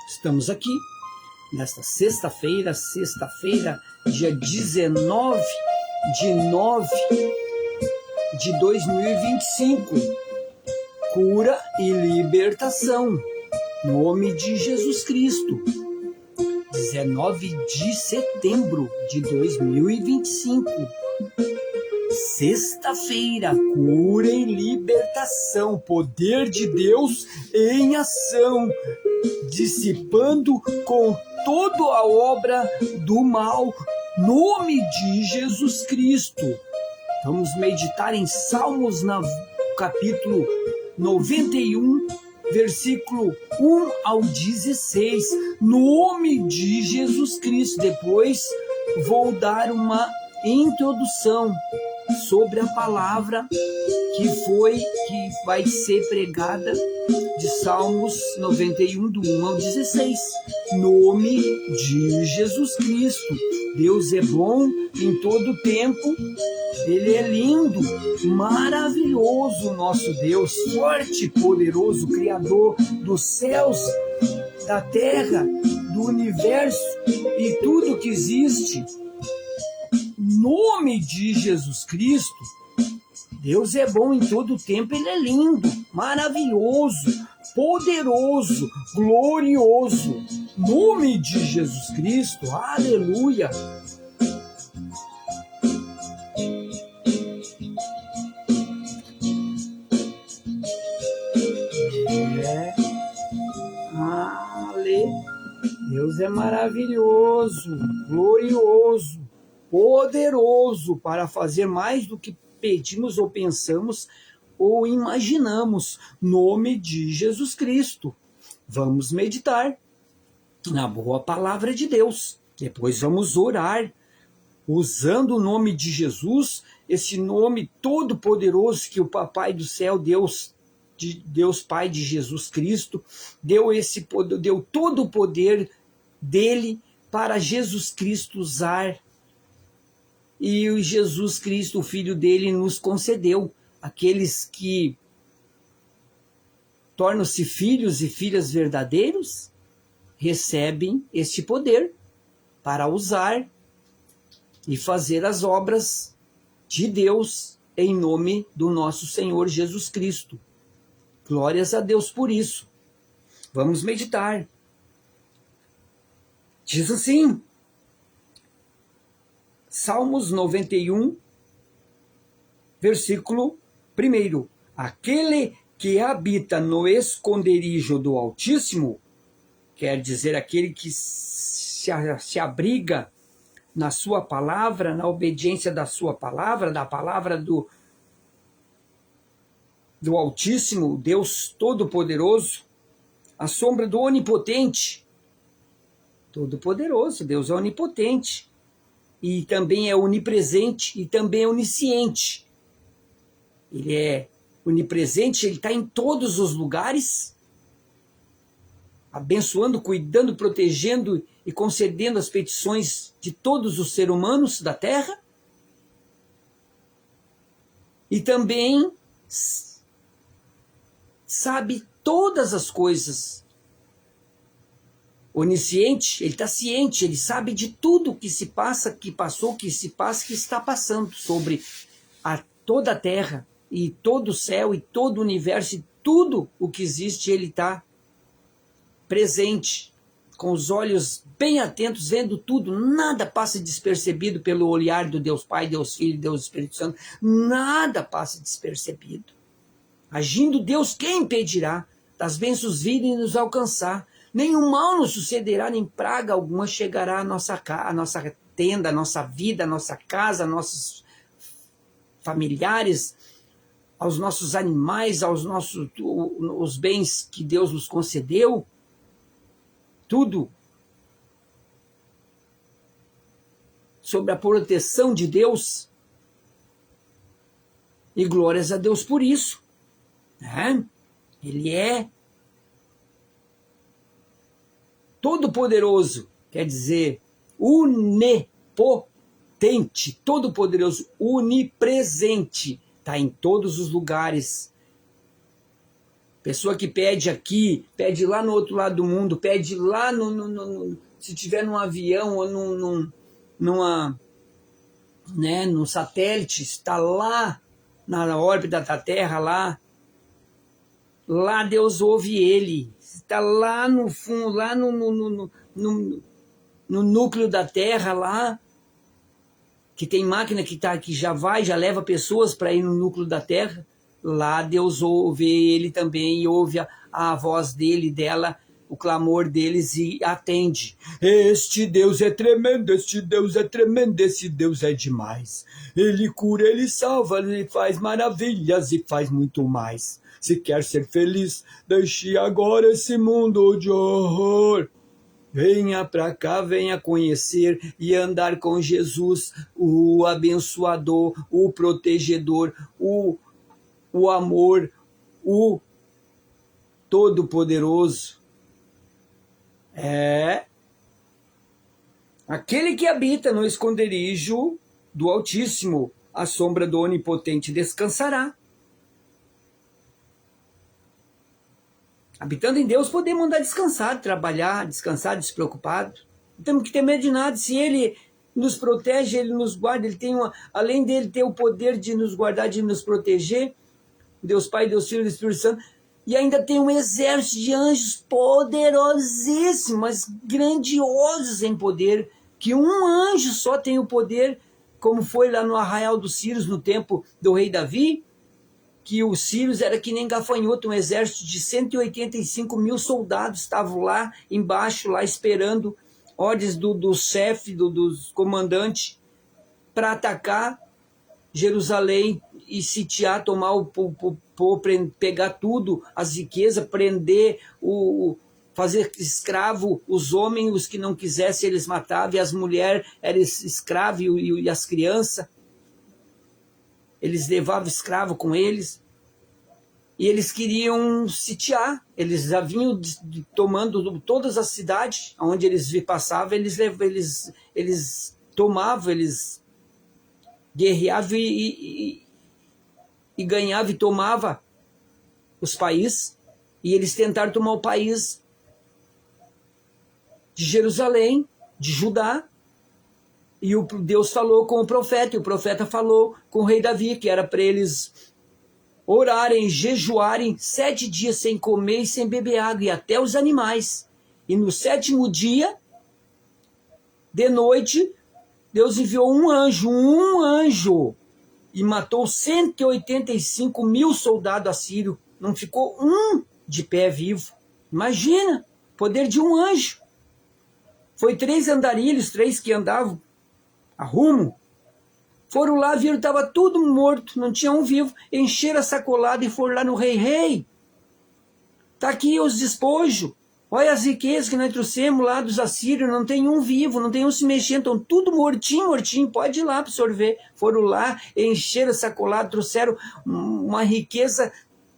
Estamos aqui nesta sexta-feira, dia 19 de 9 de 2025. Cura e libertação. Nome de Jesus Cristo. 19 de setembro de 2025. Sexta-feira, cura e libertação. Poder de Deus em ação. Dissipando com toda a obra do mal. Nome de Jesus Cristo. Vamos meditar em Salmos, no capítulo 91, versículo 1 ao 16. Nome de Jesus Cristo. Depois vou dar uma introdução sobre a palavra que vai ser pregada de Salmos 91, do 1 ao 16. Nome de Jesus Cristo. Deus é bom em todo tempo. Ele é lindo, maravilhoso, nosso Deus, forte, poderoso, Criador dos céus, da terra, do universo e tudo que existe. Nome de Jesus Cristo. Deus é bom em todo tempo, Ele é lindo, maravilhoso, poderoso, glorioso. Nome de Jesus Cristo, aleluia. Deus é maravilhoso, glorioso, poderoso para fazer mais do que pedimos ou pensamos ou imaginamos. Nome de Jesus Cristo. Vamos meditar na boa palavra de Deus. Depois vamos orar usando o nome de Jesus, esse nome todo poderoso que o Papai do Céu, Deus Pai de Jesus Cristo, deu todo o poder dele para Jesus Cristo usar. E o Jesus Cristo, o Filho dele, nos concedeu. Aqueles que tornam-se filhos e filhas verdadeiros, recebem este poder para usar e fazer as obras de Deus em nome do nosso Senhor Jesus Cristo. Glórias a Deus por isso. Vamos meditar. Diz assim, Salmos 91, versículo 1. Aquele que habita no esconderijo do Altíssimo, quer dizer, aquele que se abriga na sua palavra, na obediência da sua palavra, da palavra do Altíssimo, Deus Todo-Poderoso, à sombra do Onipotente. Todo-Poderoso, Deus é onipotente. E também é onipresente e também é onisciente. Ele é onipresente, ele está em todos os lugares, abençoando, cuidando, protegendo e concedendo as petições de todos os seres humanos da terra. E também sabe todas as coisas. Onisciente, ele está ciente, ele sabe de tudo que se passa, que passou, que se passa, que está passando sobre toda a terra e todo o céu e todo o universo e tudo o que existe, ele está presente, com os olhos bem atentos, vendo tudo. Nada passa despercebido pelo olhar do Deus Pai, Deus Filho, Deus Espírito Santo. Nada passa despercebido. Agindo Deus, quem impedirá das bênçãos virem nos alcançar? Nenhum mal nos sucederá, nem praga alguma chegará à nossa tenda, à nossa vida, à nossa casa, aos nossos familiares, aos nossos animais, os bens que Deus nos concedeu. Tudo sobre a proteção de Deus. E glórias a Deus por isso. Ele é todo-poderoso, quer dizer, onipotente, todo-poderoso, onipresente, está em todos os lugares, Pessoa que pede aqui, pede lá no outro lado do mundo, pede lá se tiver num avião ou num satélite, está lá na órbita da Terra, lá Deus ouve ele. Está lá no fundo, lá no núcleo da Terra, lá, que tem máquina que já leva pessoas para ir no núcleo da Terra. Lá Deus ouve ele também, e ouve a voz dele, dela, o clamor deles e atende. Este Deus é tremendo, este Deus é tremendo, esse Deus é demais. Ele cura, ele salva, ele faz maravilhas e faz muito mais. Se quer ser feliz, deixe agora esse mundo de horror. Venha para cá, venha conhecer e andar com Jesus, o abençoador, o protegedor, o amor, o todo-poderoso. Aquele que habita no esconderijo do Altíssimo, a sombra do Onipotente descansará. Habitando em Deus, podemos andar descansado, trabalhar, descansar, despreocupado. Não temos que ter medo de nada. Se Ele nos protege, Ele nos guarda, além dele ter o poder de nos guardar, de nos proteger, Deus Pai, Deus Filho e Deus Espírito Santo, e ainda tem um exército de anjos poderosíssimos, grandiosos em poder, que um anjo só tem o poder, como foi lá no arraial dos Círios, no tempo do rei Davi, que os sírios era que nem gafanhoto, um exército de 185 mil soldados estavam lá embaixo, lá esperando ordens do chefe, dos comandantes, para atacar Jerusalém e sitiar, tomar pegar tudo, as riquezas, prender, fazer escravo os homens, os que não quisessem eles matavam, e as mulheres eram escravos e as crianças. Eles levavam escravo com eles e eles queriam sitiar. Eles já vinham tomando todas as cidades onde eles passavam, eles tomavam, eles guerreavam e ganhavam e tomavam os países. E eles tentaram tomar o país de Jerusalém, de Judá. E Deus falou com o profeta, e o profeta falou com o rei Davi, que era para eles orarem, jejuarem 7 dias sem comer e sem beber água, e até os animais. E no 7º dia, de noite, Deus enviou um anjo, e matou 185 mil soldados assírios. Não ficou um de pé vivo. Imagina, poder de um anjo. Foi 3 andarilhos, 3 que andavam a rumo, foram lá, viram que estava tudo morto, não tinha um vivo, encheram a sacolada e foram lá no rei. Está aqui os despojos, olha as riquezas que nós trouxemos lá dos assírios, não tem um vivo, não tem um se mexendo, estão tudo mortinho, pode ir lá absorver. Foram lá, encheram a sacolada, trouxeram uma riqueza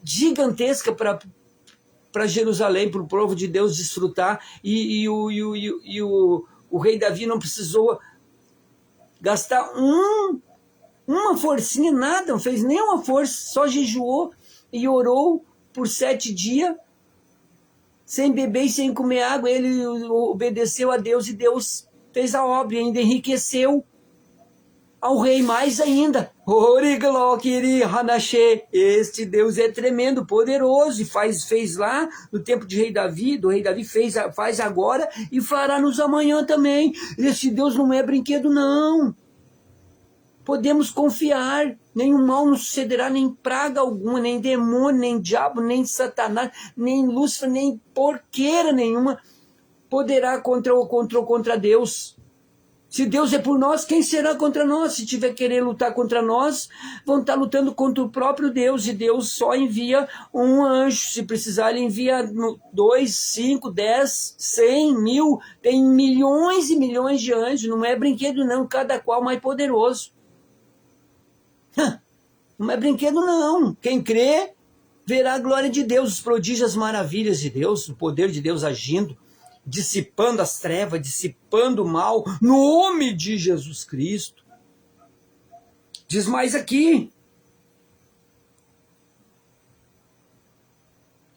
gigantesca para Jerusalém, para o povo de Deus desfrutar, e o rei Davi não precisou gastar uma forcinha, nada, não fez nenhuma força, só jejuou e orou por 7 dias, sem beber e sem comer água. Ele obedeceu a Deus e Deus fez a obra e ainda enriqueceu ao rei mais ainda. Este Deus é tremendo, poderoso, e fez lá no tempo do rei Davi, faz agora e fará nos amanhã também. Esse Deus não é brinquedo, não. Podemos confiar, nenhum mal nos sucederá, nem praga alguma, nem demônio, nem diabo, nem Satanás, nem Lúcifer, nem porqueira nenhuma poderá contra Deus. Se Deus é por nós, quem será contra nós? Se tiver querer lutar contra nós, vão estar lutando contra o próprio Deus. E Deus só envia um anjo. Se precisar, Ele envia 2, 5, 10, 100, 1000. Tem milhões e milhões de anjos. Não é brinquedo, não. Cada qual mais poderoso. Não é brinquedo, não. Quem crê, verá a glória de Deus, os prodígios, as maravilhas de Deus, o poder de Deus agindo, dissipando as trevas, dissipando o mal, no nome de Jesus Cristo. Diz mais aqui.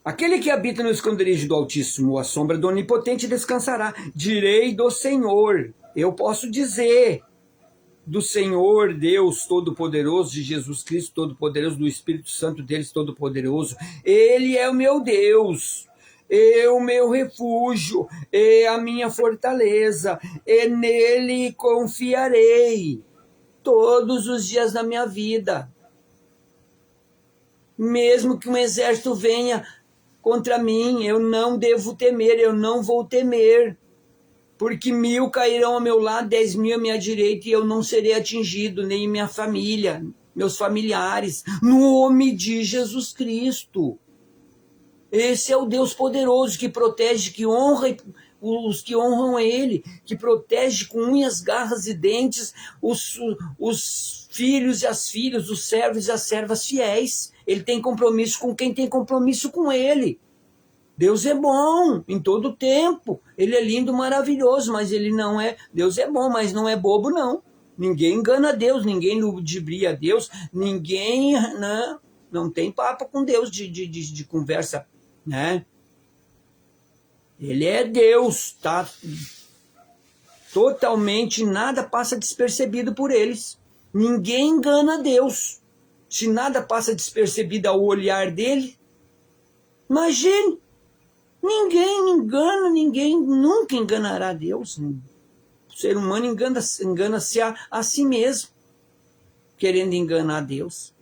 Aquele que habita no esconderijo do Altíssimo, a sombra do Onipotente descansará. Direi do Senhor, eu posso dizer do Senhor Deus Todo-Poderoso, de Jesus Cristo Todo-Poderoso, do Espírito Santo deles Todo-Poderoso. Ele é o meu Deus, é o meu refúgio, é a minha fortaleza, e nele confiarei todos os dias da minha vida. Mesmo que um exército venha contra mim, eu não devo temer, eu não vou temer. Porque 1000 cairão ao meu lado, 10.000 à minha direita, e eu não serei atingido, nem minha família, meus familiares, no nome de Jesus Cristo. Esse é o Deus poderoso que protege, que honra os que honram Ele, que protege com unhas, garras e dentes os filhos e as filhas, os servos e as servas fiéis. Ele tem compromisso com quem tem compromisso com Ele. Deus é bom em todo o tempo. Ele é lindo, maravilhoso, mas ele não é... Deus é bom, mas não é bobo, não. Ninguém engana Deus, ninguém ludibria Deus, ninguém... Não tem papo com Deus de conversa, né? Ele é Deus, tá? Totalmente nada passa despercebido por eles. Ninguém engana Deus. Se nada passa despercebido ao olhar dele, imagine. Ninguém engana, ninguém nunca enganará Deus. O ser humano engana-se a si mesmo, querendo enganar Deus.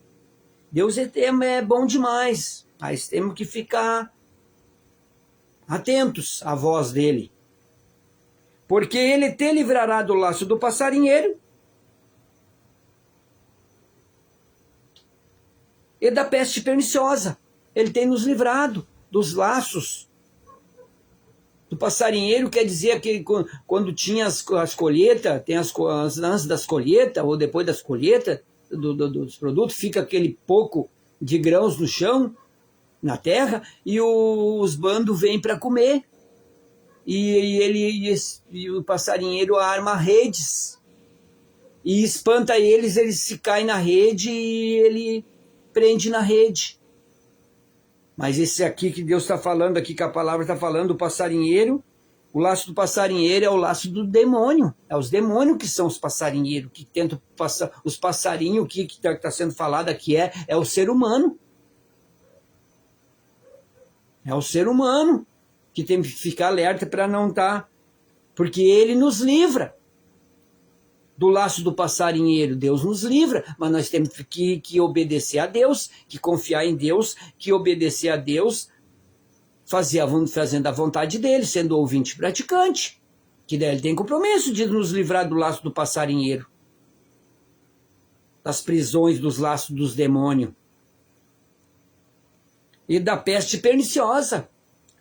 Deus é bom demais, mas temos que ficar atentos à voz dele. Porque ele te livrará do laço do passarinheiro e da peste perniciosa. Ele tem nos livrado dos laços do passarinheiro. Quer dizer que quando tinha as colheitas, tem antes das colheitas, ou depois das colheitas dos produtos, fica aquele pouco de grãos no chão, na terra, e os bandos vêm para comer. E o passarinheiro arma redes e espanta eles se caem na rede e ele prende na rede. Mas esse aqui que Deus está falando, aqui que a palavra está falando, o passarinheiro, o laço do passarinheiro é o laço do demônio. É os demônios que são os passarinheiros, que tentam passar. Os passarinhos, o que está sendo falado aqui é o ser humano. É o ser humano que tem que ficar alerta para não estar. Porque ele nos livra do laço do passarinheiro. Deus nos livra, mas nós temos que obedecer a Deus, que confiar em Deus, que obedecer a Deus, fazendo a vontade dele, sendo ouvinte e praticante, que daí ele tem compromisso de nos livrar do laço do passarinheiro, das prisões, dos laços dos demônios e da peste perniciosa.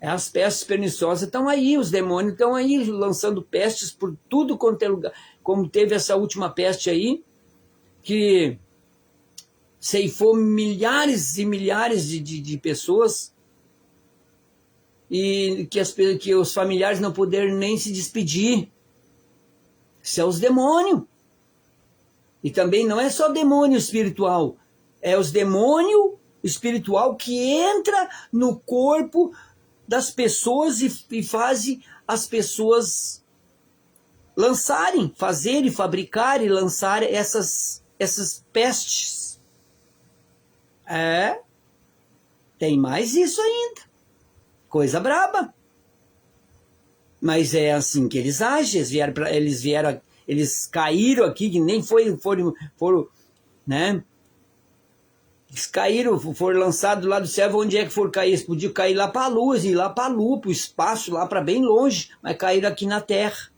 As pestes perniciosas estão aí, os demônios estão aí lançando pestes por tudo quanto é lugar. Como teve essa última peste aí, que ceifou milhares e milhares de pessoas, e que os familiares não puderam nem se despedir. Isso é os demônios. E também não é só demônio espiritual, é os demônios espiritual que entra no corpo das pessoas e fazem as pessoas lançarem, fazerem, fabricarem, lançarem essas pestes. Tem mais isso ainda. Coisa braba. Mas é assim que eles agem. Eles caíram aqui, que nem foram, né? Eles caíram, foram lançados lá do céu. Onde é que foram cair? Eles podiam cair lá para a lua, ir lá para a lua, para o espaço, lá para bem longe, mas caíram aqui na terra.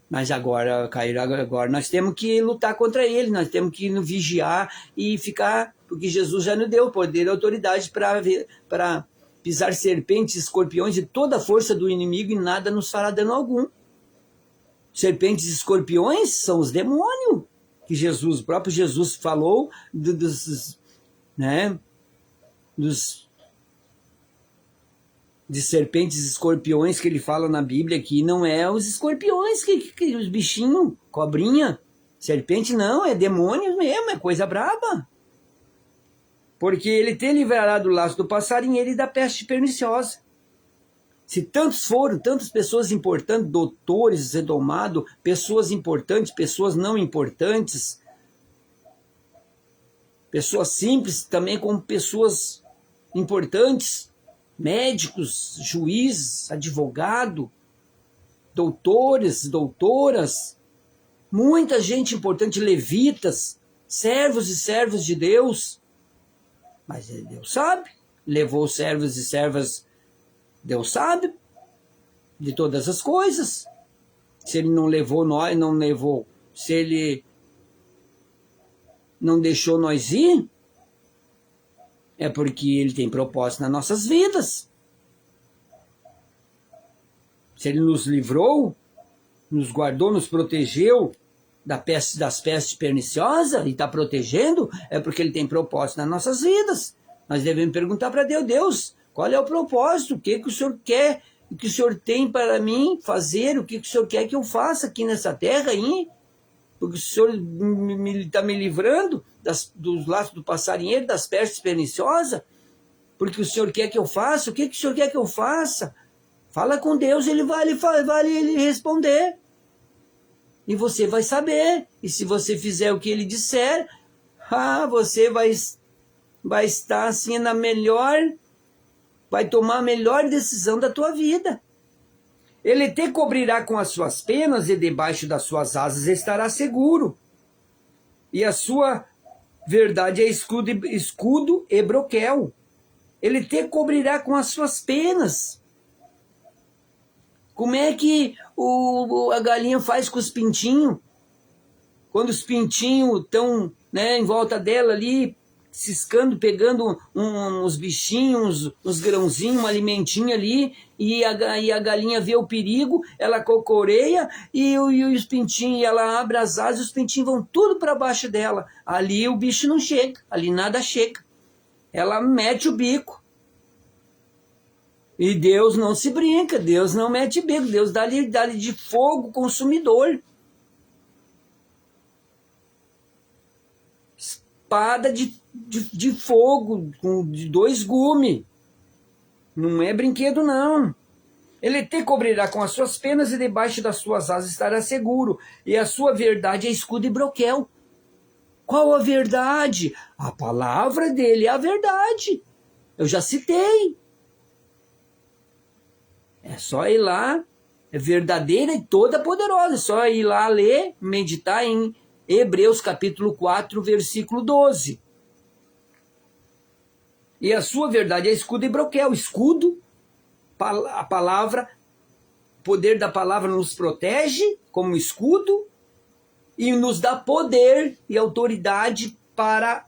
Mas agora nós temos que lutar contra ele, nós temos que vigiar e ficar, porque Jesus já nos deu poder e autoridade para pisar serpentes, escorpiões e toda a força do inimigo, e nada nos fará dano algum. Serpentes e escorpiões são os demônios que o próprio Jesus falou de serpentes e escorpiões, que ele fala na Bíblia, que não é os escorpiões, que os bichinhos, cobrinha, Serpente não, é demônio mesmo, é coisa braba. Porque ele te livrará do laço do passarinheiro e da peste perniciosa. Se tantos foram, tantas pessoas importantes, doutores redomados, pessoas importantes, pessoas não importantes, pessoas simples também como pessoas importantes, médicos, juízes, advogado, doutores, doutoras, muita gente importante, levitas, servos e servas de Deus. Mas Deus sabe, levou servos e servas, Deus sabe de todas as coisas. Se ele não levou nós, não levou. Se ele não deixou nós ir, é porque ele tem propósito nas nossas vidas. Se ele nos livrou, nos guardou, nos protegeu das pestes perniciosas e está protegendo, é porque ele tem propósito nas nossas vidas. Nós devemos perguntar para Deus, Deus, qual é o propósito? O que o Senhor quer? O que o Senhor tem para mim fazer? O que o Senhor quer que eu faça aqui nessa terra aí? Porque o Senhor está me livrando dos laços do passarinheiro, das pestes perniciosas? Porque o Senhor quer que eu faça? O que o Senhor quer que eu faça? Fala com Deus, ele vai lhe responder. E você vai saber. E se você fizer o que ele disser, você vai estar assim na melhor, vai tomar a melhor decisão da tua vida. Ele te cobrirá com as suas penas e debaixo das suas asas estará seguro. E a sua verdade é escudo e broquel. Ele te cobrirá com as suas penas. Como é que a galinha faz com os pintinhos? Quando os pintinhos estão, né, em volta dela ali, ciscando, pegando uns bichinhos, uns grãozinhos, um alimentinho ali, e a galinha vê o perigo, ela cocoreia, e os pintinhos, ela abre as asas, e os pintinhos vão tudo para baixo dela. Ali o bicho não chega, ali nada chega. Ela mete o bico. E Deus não se brinca, Deus não mete bico, Deus dá-lhe de fogo consumidor. Espada de fogo, de 2 gumes. Não é brinquedo, não. Ele te cobrirá com as suas penas e debaixo das suas asas estará seguro. E a sua verdade é escudo e broquel. Qual a verdade? A palavra dele é a verdade. Eu já citei. É só ir lá, é verdadeira e toda poderosa. É só ir lá ler, meditar em Hebreus capítulo 4, versículo 12. E a sua verdade é escudo e broquel. Escudo, a palavra, o poder da palavra nos protege como escudo e nos dá poder e autoridade para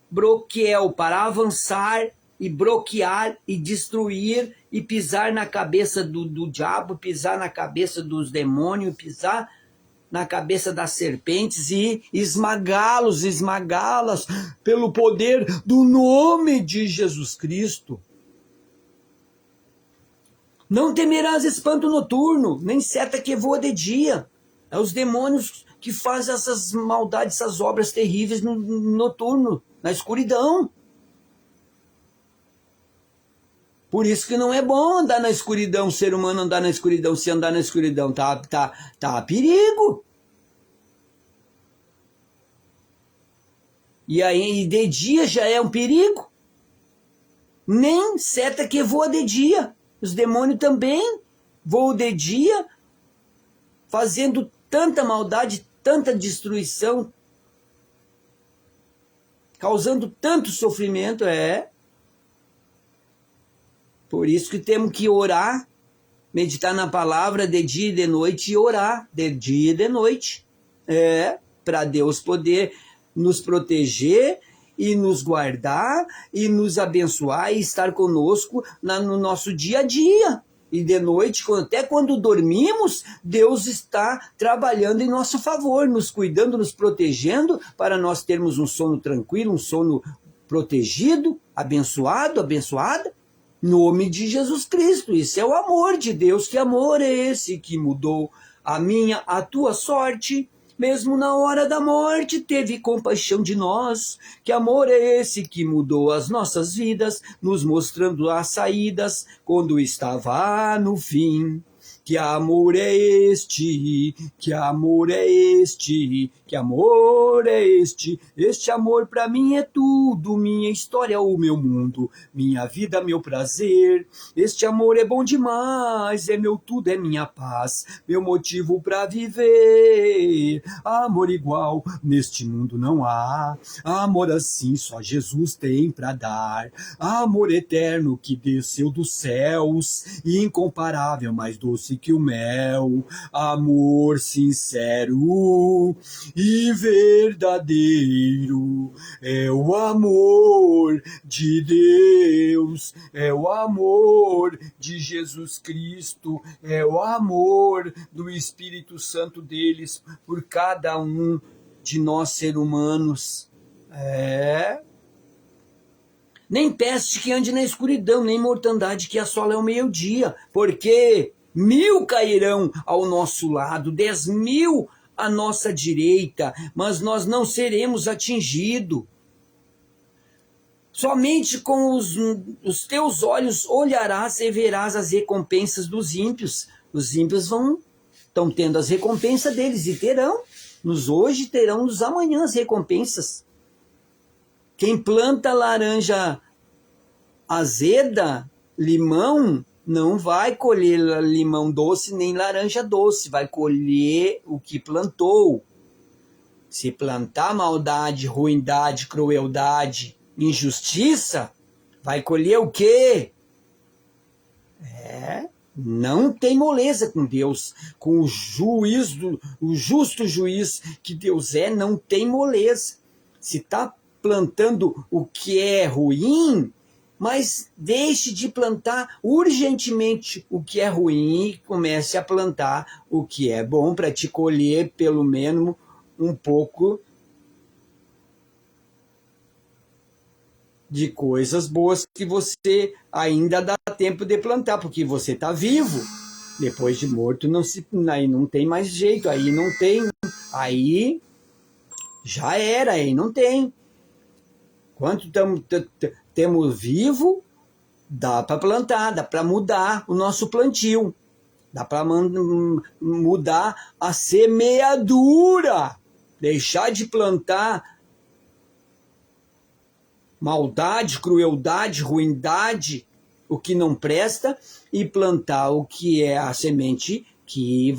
broquel, para avançar e bloquear e destruir e pisar na cabeça do diabo, pisar na cabeça dos demônios, pisar na cabeça das serpentes e esmagá-las pelo poder do nome de Jesus Cristo. Não temerás espanto noturno, nem seta que voa de dia. É os demônios que fazem essas maldades, essas obras terríveis no noturno, na escuridão. Por isso que não é bom andar na escuridão, o ser humano andar na escuridão. Se andar na escuridão, tá a perigo. E aí de dia já é um perigo. Nem seta que voa de dia. Os demônios também voam de dia, fazendo tanta maldade, tanta destruição, causando tanto sofrimento, Por isso que temos que orar, meditar na palavra de dia e de noite e orar de dia e de noite. Para Deus poder nos proteger e nos guardar e nos abençoar e estar conosco no nosso dia a dia. E de noite, até quando dormimos, Deus está trabalhando em nosso favor, nos cuidando, nos protegendo, para nós termos um sono tranquilo, um sono protegido, abençoado, abençoada. Nome de Jesus Cristo. Isso é o amor de Deus. Que amor é esse que mudou a tua sorte, mesmo na hora da morte teve compaixão de nós. Que amor é esse que mudou as nossas vidas, nos mostrando as saídas quando estava no fim? Que amor é este? Que amor é este? Que amor é este? Este amor pra mim é tudo, minha história, o meu mundo, minha vida, meu prazer. Este amor é bom demais, é meu tudo, é minha paz, meu motivo pra viver. Amor igual neste mundo não há, amor assim só Jesus tem pra dar. Amor eterno que desceu dos céus, incomparável, mais doce que o mel. Amor sincero e verdadeiro, é o amor de Deus, é o amor de Jesus Cristo, é o amor do Espírito Santo deles por cada um de nós seres humanos. Nem peste que ande na escuridão, nem mortandade que assola ao meio-dia, porque 1000 cairão ao nosso lado, 10.000 à nossa direita, mas nós não seremos atingidos. Somente com os teus olhos olharás e verás as recompensas dos ímpios. Os ímpios estão tendo as recompensas deles e terão, nos hoje terão nos amanhã as recompensas. Quem planta laranja azeda, limão, não vai colher limão doce nem laranja doce, vai colher o que plantou. Se plantar maldade, ruindade, crueldade, injustiça, vai colher o quê? Não tem moleza com Deus, com o justo juiz que Deus é, não tem moleza. Se está plantando o que é ruim, mas deixe de plantar urgentemente o que é ruim e comece a plantar o que é bom para te colher pelo menos um pouco de coisas boas que você ainda dá tempo de plantar, porque você está vivo. Depois de morto aí não tem mais jeito, aí não tem, aí já era, aí não tem. Quanto temos vivo, dá para plantar, dá para mudar o nosso plantio, dá para mudar a semeadura, deixar de plantar maldade, crueldade, ruindade, o que não presta, e plantar o que é a semente que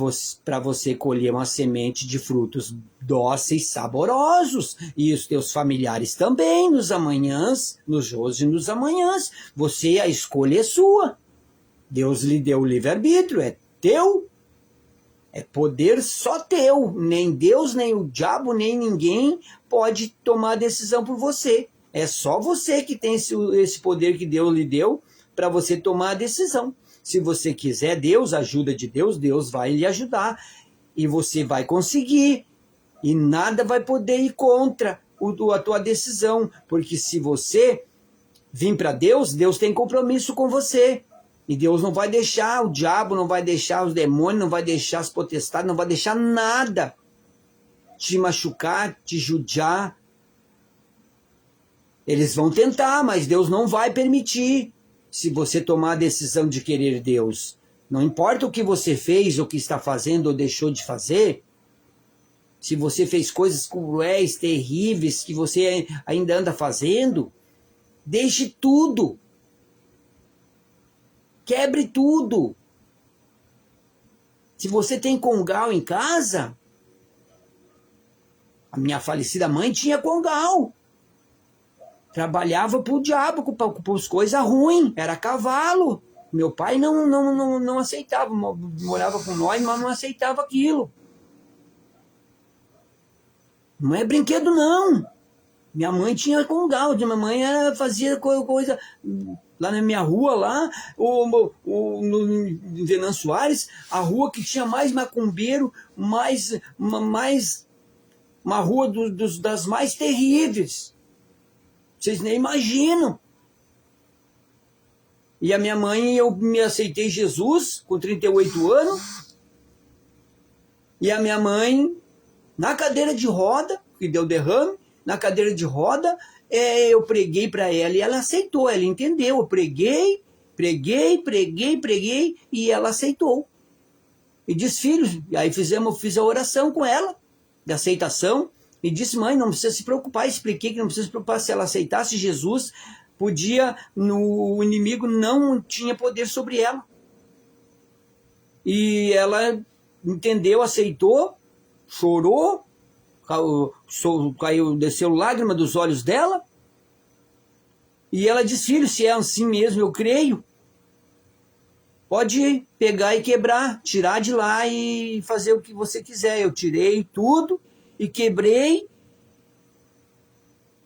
para você colher uma semente de frutos dóceis, saborosos, e os teus familiares também, nos amanhãs, nos hoje e nos amanhãs. A escolha é sua. Deus lhe deu o livre-arbítrio, é teu, é poder só teu. Nem Deus, nem o diabo, nem ninguém pode tomar decisão por você. É só você que tem esse poder que Deus lhe deu para você tomar a decisão. Se você quiser Deus, ajuda de Deus, Deus vai lhe ajudar. E você vai conseguir. E nada vai poder ir contra a tua decisão. Porque se você vir para Deus, Deus tem compromisso com você. E Deus não vai deixar, o diabo não vai deixar, os demônios não vai deixar, as potestades, não vai deixar nada te machucar, te judiar. Eles vão tentar, mas Deus não vai permitir. Se você tomar a decisão de querer Deus, não importa o que você fez, o que está fazendo ou deixou de fazer, se você fez coisas cruéis, terríveis, que você ainda anda fazendo, deixe tudo. Quebre tudo. Se você tem congal em casa, a minha falecida mãe tinha congal. Trabalhava pro diabo, com as coisas ruins, era cavalo. Meu pai não aceitava, morava com nós, mas não aceitava aquilo. Não é brinquedo, não. Minha mãe tinha congal, minha mãe fazia coisa lá na minha rua, lá, no Venan Soares, a rua que tinha mais macumbeiro, uma rua das mais terríveis. Vocês nem imaginam. E a minha mãe, eu me aceitei Jesus com 38 anos. E a minha mãe Na cadeira de roda, que deu derrame, na cadeira de roda, eu preguei para ela e ela aceitou, ela entendeu. Eu preguei, e ela aceitou. E disse, filho, e aí fiz a oração com ela, de aceitação, e disse, mãe, não precisa se preocupar. Expliquei que não precisa se preocupar. Se ela aceitasse Jesus, o inimigo não tinha poder sobre ela. E ela entendeu, aceitou, chorou, desceu lágrima dos olhos dela. E ela disse, filho, se é assim mesmo, eu creio. Pode pegar e quebrar, tirar de lá e fazer o que você quiser. Eu tirei tudo e quebrei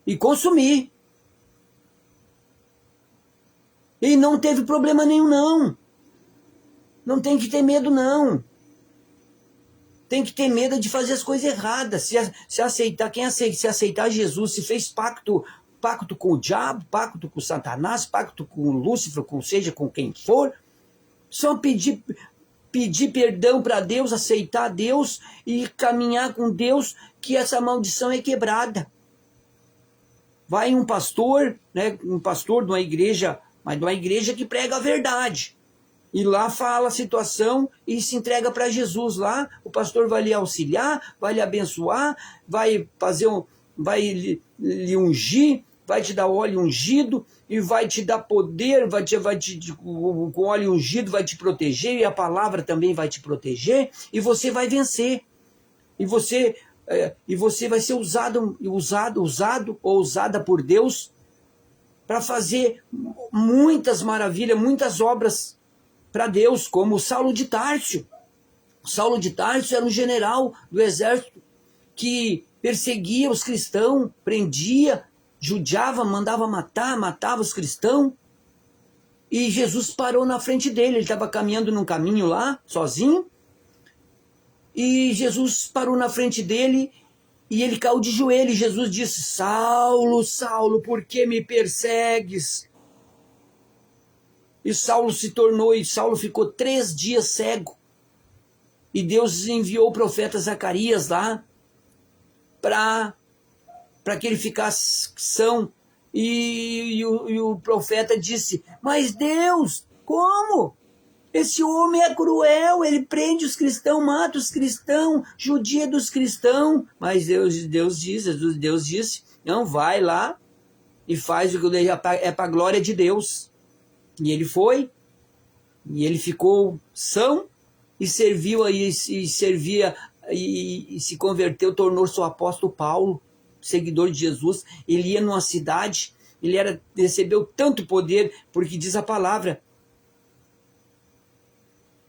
e consumi. E não teve problema nenhum, não. Não tem que ter medo, não. Tem que ter medo de fazer as coisas erradas. Se aceitar, se aceitar Jesus, se fez pacto com o diabo, pacto com Satanás, pacto com Lúcifer, seja com quem for, só pedir perdão para Deus, aceitar Deus e caminhar com Deus, que essa maldição é quebrada. Vai um pastor, né, um pastor de uma igreja, mas de uma igreja que prega a verdade. E lá fala a situação e se entrega para Jesus lá. O pastor vai lhe auxiliar, vai lhe abençoar, vai lhe ungir, vai te dar óleo ungido e vai te dar poder, com óleo ungido vai te proteger e a palavra também vai te proteger e você vai vencer. E você vai ser usado ou usada por Deus para fazer muitas maravilhas, muitas obras para Deus, como Saulo de Tárcio. Saulo de Tárcio era um general do exército que perseguia os cristãos, prendia, judiava, mandava matava os cristãos. E Jesus parou na frente dele, ele estava caminhando num caminho lá, sozinho, e Jesus parou na frente dele e ele caiu de joelho. E Jesus disse, Saulo, Saulo, por que me persegues? E Saulo ficou 3 dias cego. E Deus enviou o profeta Zacarias lá para que ele ficasse são. E o profeta disse, mas Deus, como? Esse homem é cruel, ele prende os cristãos, mata os cristãos, judia dos cristãos. Mas Deus disse, não, vai lá e faz o que é para a glória de Deus. E ele foi, e ele ficou são, e serviu aí, e servia, e se converteu, tornou-se o apóstolo Paulo, seguidor de Jesus. Ele ia numa cidade, recebeu tanto poder, porque diz a palavra,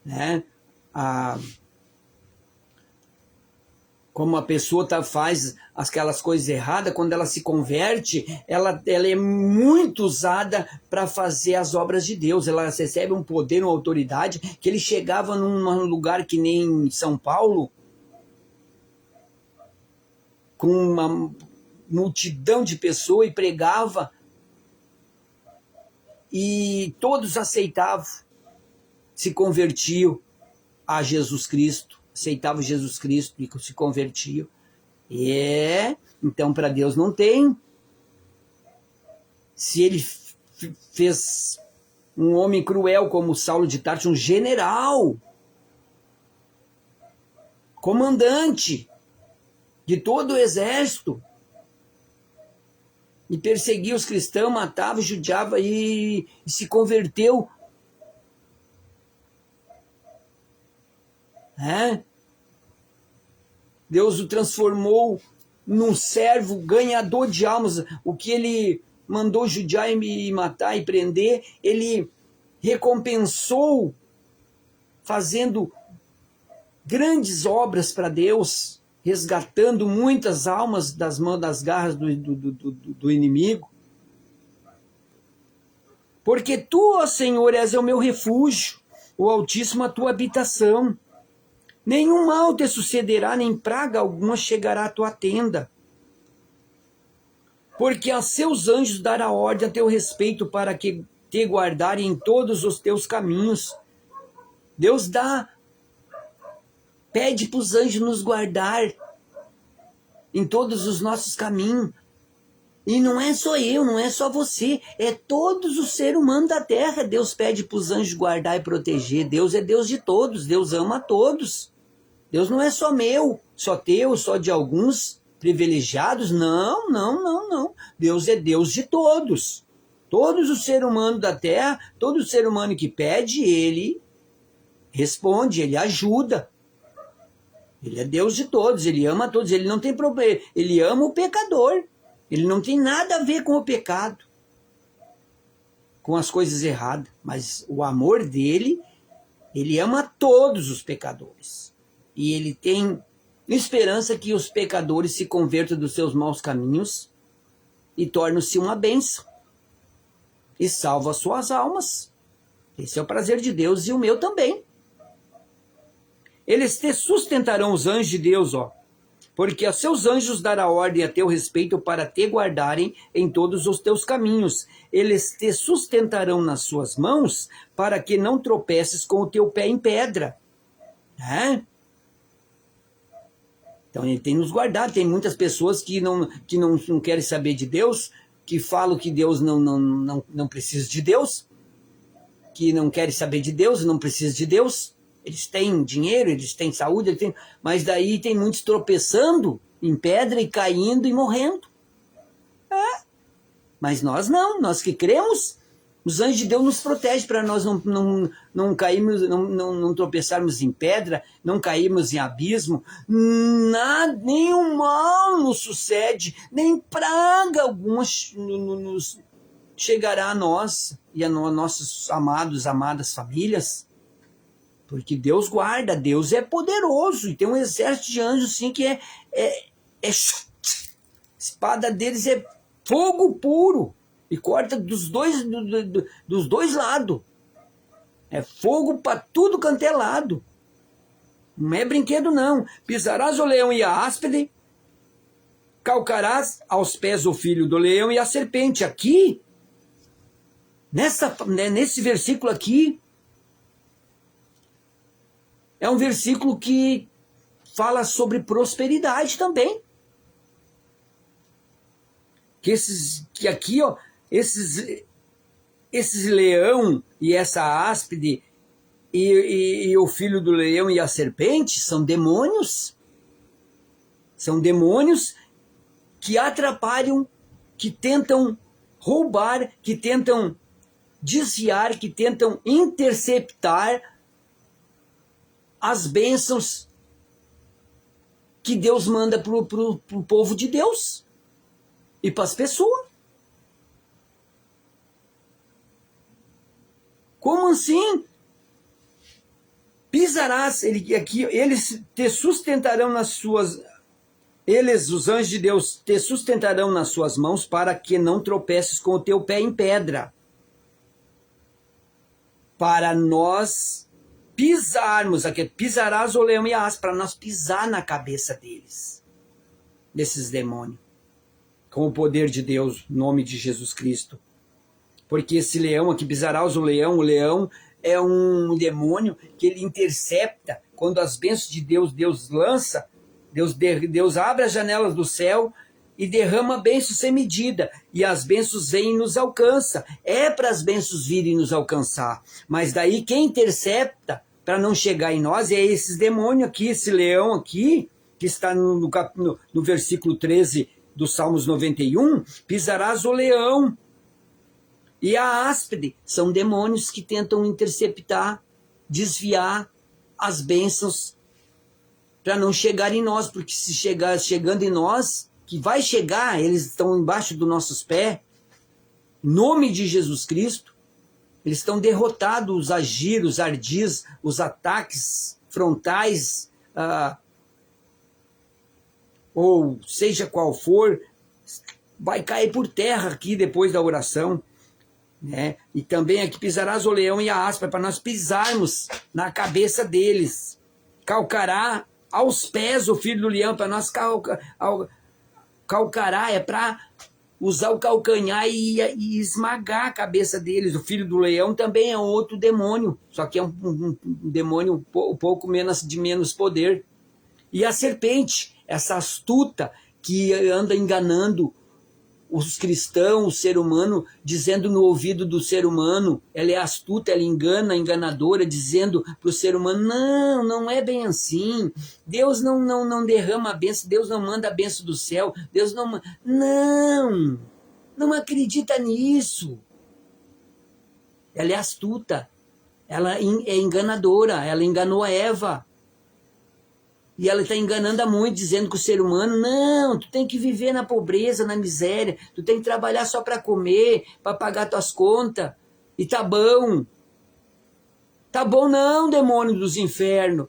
né? Como a pessoa faz aquelas coisas erradas, quando ela se converte, ela é muito usada para fazer as obras de Deus. Ela recebe um poder, uma autoridade, que ele chegava num lugar que nem São Paulo, com uma multidão de pessoas, e pregava, e todos aceitavam, se convertiam a Jesus Cristo. Aceitavam Jesus Cristo e se convertiam. Então para Deus não tem. Se ele fez um homem cruel como Saulo de Tarso, um general, comandante de todo o exército, e perseguia os cristãos, matava, judiava e se converteu. Deus o transformou num servo ganhador de almas. O que ele mandou judiar e matar e prender, ele recompensou fazendo grandes obras para Deus, resgatando muitas almas das mãos, das garras do inimigo. Porque tu, ó Senhor, és o meu refúgio, o Altíssimo a tua habitação. Nenhum mal te sucederá, nem praga alguma chegará à tua tenda. Porque a seus anjos dará ordem a teu respeito para que te guardarem em todos os teus caminhos. Deus pede para os anjos nos guardar. em todos os nossos caminhos. E não é só eu, não é só você, é todos os seres humanos da terra. Deus pede para os anjos guardar e proteger. Deus é Deus de todos, Deus ama a todos. Deus não é só meu, só teu, só de alguns privilegiados. Não, não, não, não. Deus é Deus de todos. Todos os seres humanos da terra, todo ser humano que pede, ele responde, ele ajuda. Ele é Deus de todos, ele ama a todos, ele não tem problema, ele ama o pecador. Ele não tem nada a ver com o pecado, com as coisas erradas, mas o amor dele, ele ama todos os pecadores. E ele tem esperança que os pecadores se convertam dos seus maus caminhos e tornem-se uma bênção. E salva as suas almas. Esse é o prazer de Deus e o meu também. Eles te sustentarão, os anjos de Deus, porque a seus anjos dará ordem a teu respeito para te guardarem em todos os teus caminhos. Eles te sustentarão nas suas mãos para que não tropeces com o teu pé em pedra. Então ele tem nos guardado. Tem muitas pessoas que não querem saber de Deus, que falam que Deus não precisa de Deus, que não querem saber de Deus, não precisa de Deus. Eles têm dinheiro, eles têm saúde, mas daí tem muitos tropeçando em pedra e caindo e morrendo. Mas nós não, nós que cremos, os anjos de Deus nos protegem para nós não cairmos, não tropeçarmos em pedra, não cairmos em abismo. Nada, nenhum mal nos sucede, nem praga alguma nos chegará a nós e a nossos amadas famílias. Porque Deus guarda, Deus é poderoso, e tem um exército de anjos sim que a espada deles é fogo puro, e corta dos dois lados. É fogo para tudo quanto é lado. Não é brinquedo não. Pisarás o leão e a áspide, calcarás aos pés o filho do leão e a serpente. Aqui, nesse versículo aqui, é um versículo que fala sobre prosperidade também. Que aqui, esses leão e essa áspide e o filho do leão e a serpente são demônios. São demônios que atrapalham, que tentam roubar, que tentam desviar, que tentam interceptar as bênçãos que Deus manda para o povo de Deus e para as pessoas. Como assim? Pisarás, eles te sustentarão nas suas... Eles, os anjos de Deus, te sustentarão nas suas mãos para que não tropeces com o teu pé em pedra. Para nós pisarmos, aqui, pisarás o leão e a áspide, para nós pisar na cabeça deles, desses demônios, com o poder de Deus, no nome de Jesus Cristo. Porque esse leão aqui, pisarás o leão é um demônio que ele intercepta, quando as bênçãos de Deus lança, Deus abre as janelas do céu e derrama bênçãos sem medida, e as bênçãos vêm e nos alcança. É para as bênçãos virem nos alcançar, mas daí quem intercepta para não chegar em nós é esses demônios aqui, esse leão aqui, que está no versículo 13 do Salmos 91, pisarás o leão e a áspide, são demônios que tentam interceptar, desviar as bênçãos para não chegar em nós, porque se chegando em nós, que vai chegar, eles estão embaixo dos nossos pés, em nome de Jesus Cristo, eles estão derrotados, os agir, os ardis, os ataques frontais, ou seja qual for, vai cair por terra aqui depois da oração, né? E também aqui pisarás o leão e a áspide, para nós pisarmos na cabeça deles, calcará aos pés o filho do leão, para nós calcará, é para usar o calcanhar e esmagar a cabeça deles. O filho do leão também é outro demônio, só que é um demônio um pouco de menos poder. E a serpente, essa astuta, que anda enganando os cristãos, o ser humano, dizendo no ouvido do ser humano, ela é astuta, ela engana, enganadora, dizendo para o ser humano, não é bem assim, Deus não derrama a bênção, Deus não manda a bênção do céu, Deus não acredita nisso. Ela é astuta, ela é enganadora, ela enganou a Eva. E ela está enganando a muito, dizendo que o ser humano, não, tu tem que viver na pobreza, na miséria, tu tem que trabalhar só para comer, para pagar tuas contas, e tá bom. Tá bom não, demônio dos infernos,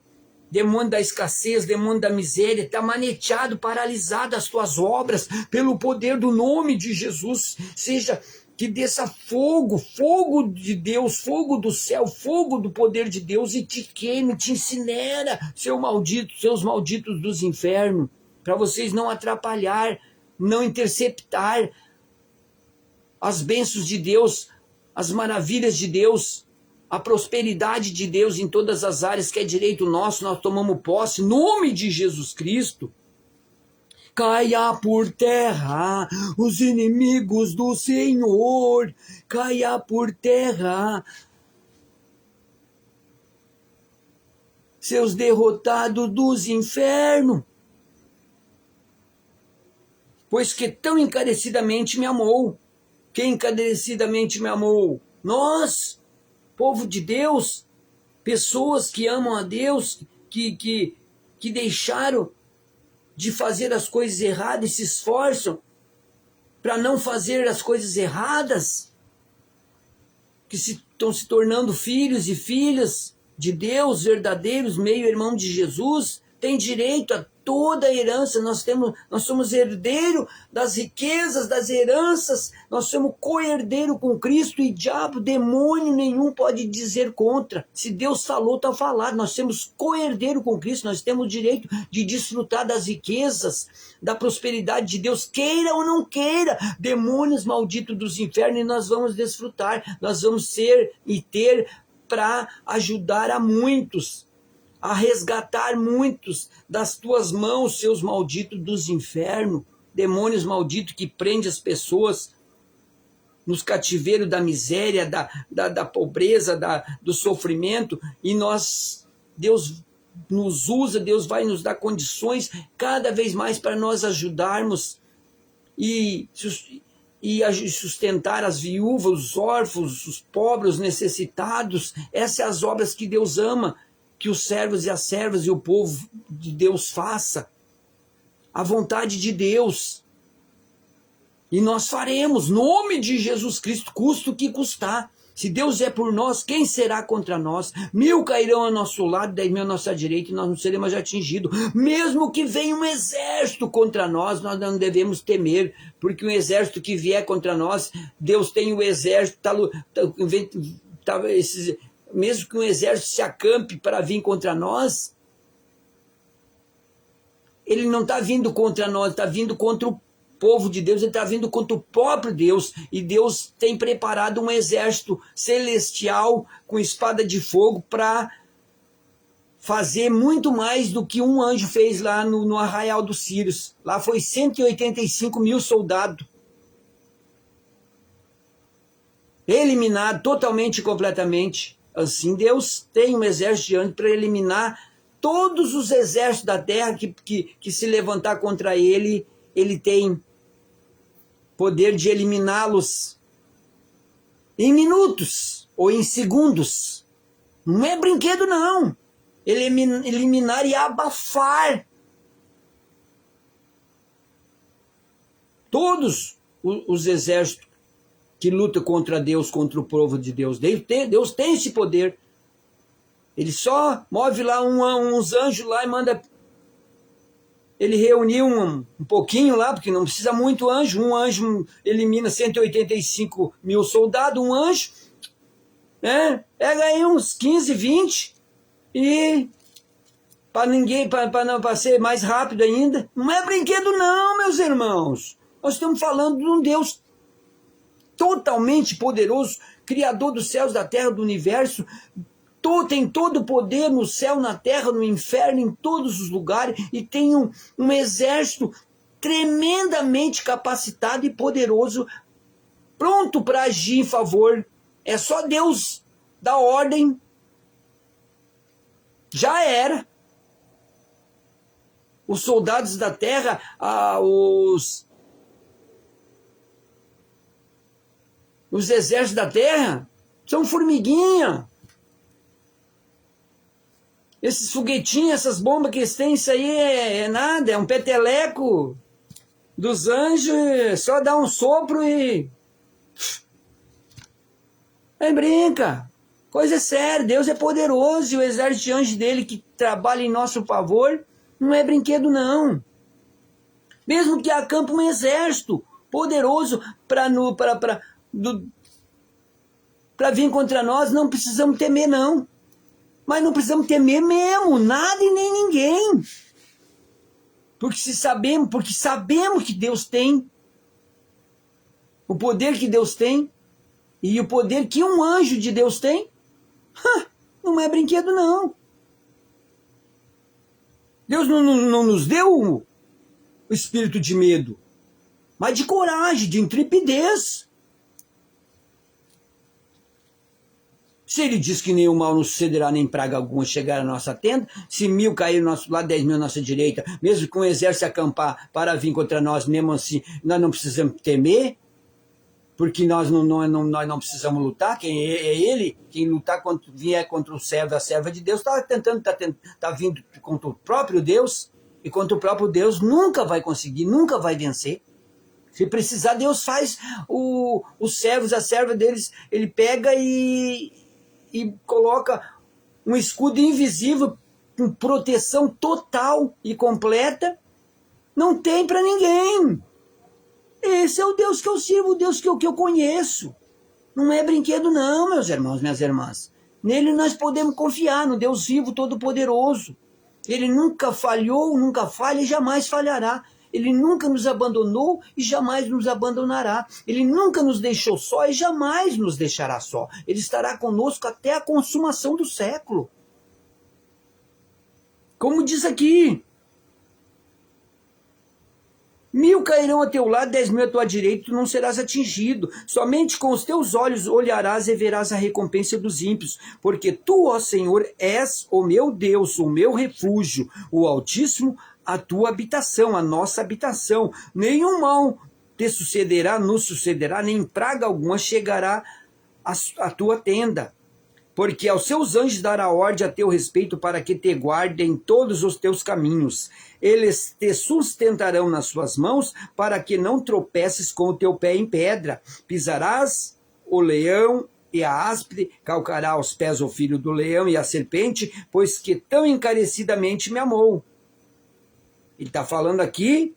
demônio da escassez, demônio da miséria, tá maneteado, paralisado as tuas obras, pelo poder do nome de Jesus, seja que desça fogo de Deus, fogo do céu, fogo do poder de Deus e te queime, te incinera, seus malditos dos infernos, para vocês não atrapalhar, não interceptar as bênçãos de Deus, as maravilhas de Deus, a prosperidade de Deus em todas as áreas que é direito nosso, nós tomamos posse, em nome de Jesus Cristo. Caia por terra os inimigos do Senhor, caia por terra seus derrotados dos infernos, pois que tão encarecidamente me amou. Quem encarecidamente me amou? Nós, povo de Deus, pessoas que amam a Deus, que deixaram de fazer as coisas erradas e se esforçam para não fazer as coisas erradas, que estão se tornando filhos e filhas de Deus, verdadeiros, meio-irmão de Jesus, tem direito a toda a herança, nós somos herdeiro das riquezas, das heranças, nós somos co-herdeiro com Cristo e diabo, demônio nenhum pode dizer contra. Se Deus falou, está falado, nós somos co-herdeiro com Cristo, nós temos o direito de desfrutar das riquezas, da prosperidade de Deus, queira ou não queira, demônios malditos dos infernos, e nós vamos desfrutar, nós vamos ser e ter para ajudar a muitos, a resgatar muitos das tuas mãos, seus malditos dos infernos, demônios malditos que prendem as pessoas nos cativeiros da miséria, da pobreza, do sofrimento, e Deus nos usa, Deus vai nos dar condições cada vez mais para nós ajudarmos e sustentar as viúvas, os órfãos, os pobres, os necessitados. Essas são as obras que Deus ama, que os servos e as servas e o povo de Deus faça a vontade de Deus, e nós faremos, nome de Jesus Cristo, custa o que custar. Se Deus é por nós, quem será contra nós? 1000 cairão ao nosso lado, 10.000 à nossa direita, e nós não seremos atingidos. Mesmo que venha um exército contra nós, nós não devemos temer, porque um exército que vier contra nós, Deus tem o exército, mesmo que um exército se acampe para vir contra nós, ele não está vindo contra nós, está vindo contra o povo de Deus, ele está vindo contra o próprio Deus, e Deus tem preparado um exército celestial com espada de fogo para fazer muito mais do que um anjo fez lá no arraial dos Sírios. Lá foi 185.000 soldados, eliminado totalmente e completamente. Assim, Deus tem um exército de anjos para eliminar todos os exércitos da terra que se levantar contra ele. Ele tem poder de eliminá-los em minutos ou em segundos. Não é brinquedo, não. Eliminar e abafar todos os exércitos que lutam contra Deus, contra o povo de Deus. Deus tem esse poder. Ele só move lá uns anjos lá e manda. Ele reuniu um pouquinho lá, porque não precisa muito anjo. Um anjo elimina 185.000 soldados, um anjo, né? Pega aí uns 15, 20 e para ser mais rápido ainda. Não é brinquedo não, meus irmãos. Nós estamos falando de um Deus totalmente poderoso, criador dos céus, da terra, do universo. Tem todo o poder no céu, na terra, no inferno, em todos os lugares, e tem um exército tremendamente capacitado e poderoso, pronto para agir em favor. É só Deus dar ordem. Já era. Os soldados da terra, os exércitos da terra, são formiguinha. Esses foguetinhos, essas bombas que eles têm, isso aí é nada, é um peteleco dos anjos, só dá um sopro e... Aí brinca. Coisa séria, Deus é poderoso e o exército de anjos dele que trabalha em nosso favor não é brinquedo não. Mesmo que acampe um exército poderoso para vir contra nós, não precisamos temer não. Mas não precisamos temer mesmo, nada e nem ninguém. Porque sabemos que Deus tem o poder que Deus tem e o poder que um anjo de Deus tem. Não é brinquedo não. Deus não nos deu o espírito de medo, mas de coragem, de intrepidez. Se ele diz que nenhum mal nos sucederá, nem praga alguma chegar à nossa tenda, se 1000 caírem ao nosso lado, 10.000 à nossa direita, mesmo que um exército acampar para vir contra nós, mesmo assim, nós não precisamos temer, porque nós não precisamos lutar. Quem é ele? Quem lutar vier contra o servo, a serva de Deus, está vindo contra o próprio Deus, e contra o próprio Deus nunca vai conseguir, nunca vai vencer. Se precisar, Deus faz os servos, a serva deles, ele pega e coloca um escudo invisível com proteção total e completa. Não tem para ninguém. Esse é o Deus que eu sirvo, o Deus que eu conheço. Não é brinquedo não, meus irmãos, minhas irmãs. Nele nós podemos confiar, no Deus vivo, todo-poderoso. Ele nunca falhou, nunca falha e jamais falhará. Ele nunca nos abandonou e jamais nos abandonará. Ele nunca nos deixou só e jamais nos deixará só. Ele estará conosco até a consumação do século. Como diz aqui, 1000 cairão a teu lado, 10.000 à tua direita, tu não serás atingido. Somente com os teus olhos olharás e verás a recompensa dos ímpios. Porque tu, ó Senhor, és o meu Deus, o meu refúgio, o Altíssimo, a tua habitação, a nossa habitação. Nenhum mal te sucederá, nos sucederá, nem praga alguma chegará à tua tenda. Porque aos seus anjos dará ordem a teu respeito para que te guardem em todos os teus caminhos. Eles te sustentarão nas suas mãos para que não tropeces com o teu pé em pedra. Pisarás o leão e a áspide, calcará aos pés o filho do leão e a serpente, pois que tão encarecidamente me amou. Ele está falando aqui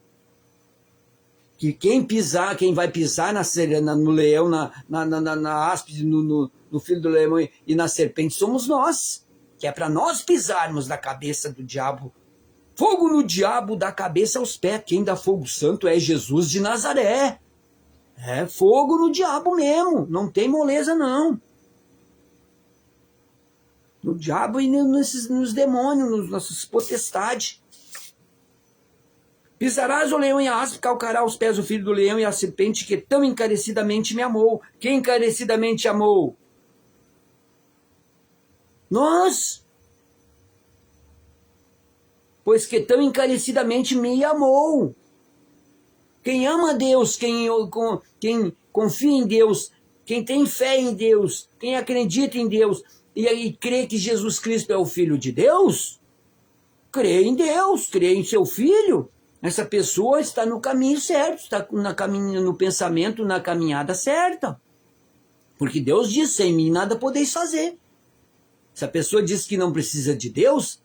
que quem vai pisar no leão, na áspide, no filho do leão e na serpente somos nós, que é para nós pisarmos na cabeça do diabo. Fogo no diabo da cabeça aos pés. Quem dá fogo santo é Jesus de Nazaré. É fogo no diabo mesmo, não tem moleza não. No diabo e nos demônios, nos nossos potestades. Pisarás o leão e a áspide, calcará aos pés o filho do leão e a serpente que tão encarecidamente me amou. Quem encarecidamente amou? Nós. Pois que tão encarecidamente me amou. Quem ama Deus, quem confia em Deus, quem tem fé em Deus, quem acredita em Deus e aí crê que Jesus Cristo é o Filho de Deus, crê em Deus, crê em seu Filho. Essa pessoa está no caminho certo, está no pensamento, na caminhada certa. Porque Deus diz, sem mim nada podeis fazer. Se a pessoa diz que não precisa de Deus,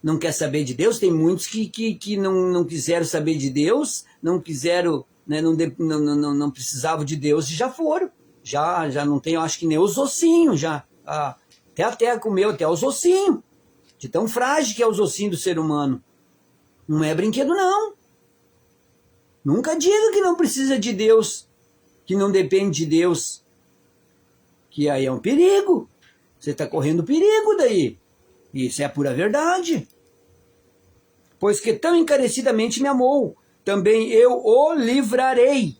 não quer saber de Deus, tem muitos que não quiseram saber de Deus, não quiseram, né, não precisavam de Deus e já foram. Já não tem, eu acho que nem os ossinhos, já. Até a terra comeu, até os ossinhos. De tão frágil que é os ossinhos do ser humano. Não é brinquedo, não. Nunca diga que não precisa de Deus, que não depende de Deus. Que aí é um perigo. Você está correndo perigo daí. Isso é a pura verdade. Pois que tão encarecidamente me amou. também eu o livrarei.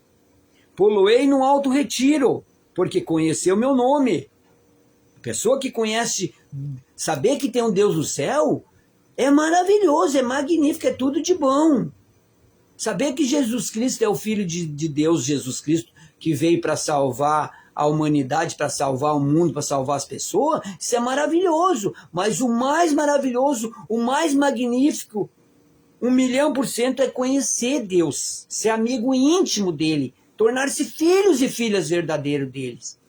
Poloei no alto retiro, porque conheceu meu nome. A pessoa que conhece, saber que tem um Deus no céu, é maravilhoso, é magnífico, é tudo de bom. Saber que Jesus Cristo é o Filho de Deus, Jesus Cristo, que veio para salvar a humanidade, para salvar o mundo, para salvar as pessoas, isso é maravilhoso. Mas o mais maravilhoso, o mais magnífico, 1.000.000% é conhecer Deus, ser amigo íntimo dele, tornar-se filhos e filhas verdadeiros deles.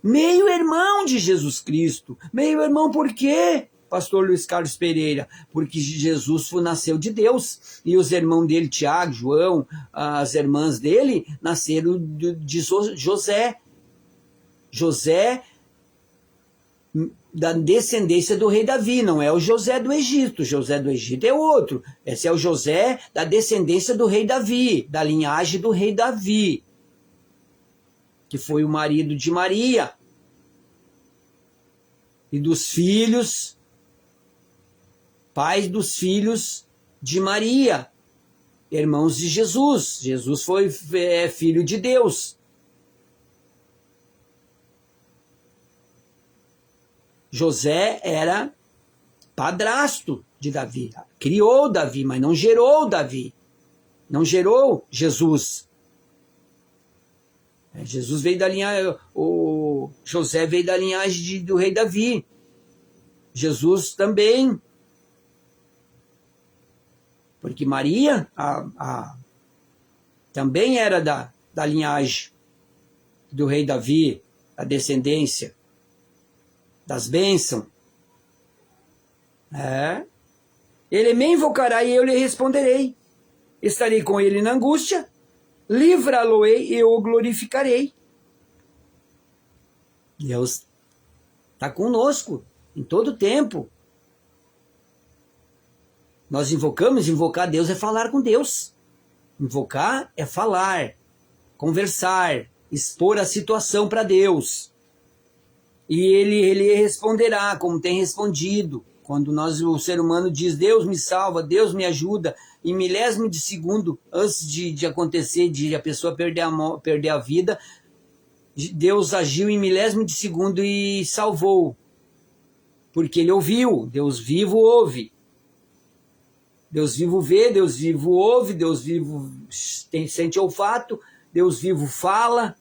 Meio-irmão de Jesus Cristo. Meio-irmão por quê, pastor Luiz Carlos Pereira? Porque Jesus nasceu de Deus. E os irmãos dele, Tiago, João, as irmãs dele, nasceram de José. José, da descendência do rei Davi. Não é o José do Egito. O José do Egito é outro. Esse é o José da descendência do rei Davi, da linhagem do rei Davi, que foi o marido de Maria, e dos filhos, pais dos filhos de Maria, irmãos de Jesus. Jesus foi filho de Deus. José era padrasto de Davi, criou Davi, mas não gerou Davi, não gerou Jesus. Jesus veio da linhagem, o José veio da linhagem do rei Davi. Jesus também. Porque Maria também era da linhagem do rei Davi, da descendência, das bênçãos. Ele me invocará e eu lhe responderei. Estarei com ele na angústia, livrá-lo-ei e eu o glorificarei. Deus está conosco em todo tempo. Nós invocar Deus é falar com Deus. Invocar é falar, conversar, expor a situação para Deus. E ele responderá, como tem respondido. Quando o ser humano diz, Deus me salva, Deus me ajuda, em milésimo de segundo, antes de acontecer, de a pessoa perder a vida, Deus agiu em milésimo de segundo e salvou. Porque ele ouviu, Deus vivo ouve. Deus vivo vê, Deus vivo ouve, Deus vivo sente olfato, Deus vivo fala,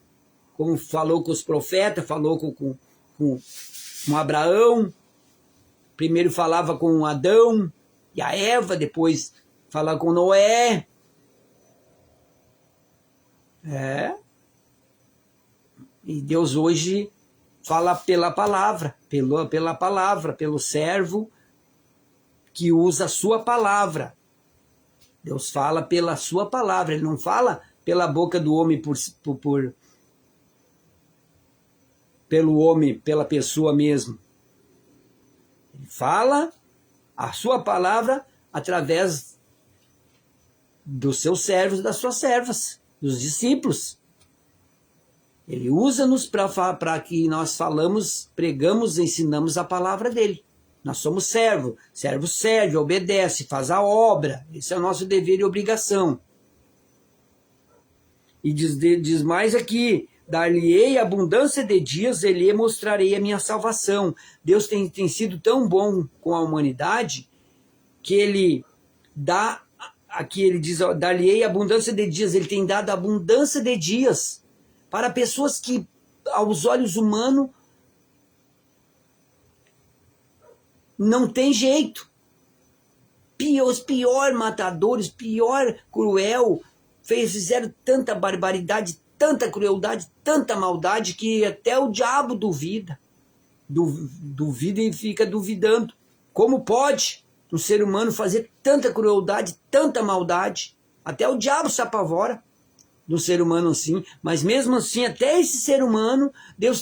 como falou com os profetas, falou com Abraão. Primeiro falava com Adão e a Eva, depois falava com Noé. E Deus hoje fala pela palavra, pelo servo que usa a sua palavra. Deus fala pela sua palavra, ele não fala pela boca do homem pelo homem, pela pessoa mesmo. Ele fala a sua palavra através dos seus servos, das suas servas, dos discípulos. Ele usa-nos para que nós falamos, pregamos, ensinamos a palavra dele. Nós somos servo serve, obedece, faz a obra. Esse é o nosso dever e obrigação. E diz mais aqui, dar-lhe-ei abundância de dias, e lhe mostrarei a minha salvação. Deus tem sido tão bom com a humanidade, que ele dá, aqui ele diz, dar-lhe-ei abundância de dias, ele tem dado abundância de dias para pessoas que, aos olhos humanos, não tem jeito. Os piores matadores, pior cruel, fizeram tanta barbaridade, tanta crueldade, tanta maldade, que até o diabo duvida. Duvida e fica duvidando. Como pode um ser humano fazer tanta crueldade, tanta maldade? Até o diabo se apavora do ser humano assim. Mas mesmo assim, até esse ser humano, Deus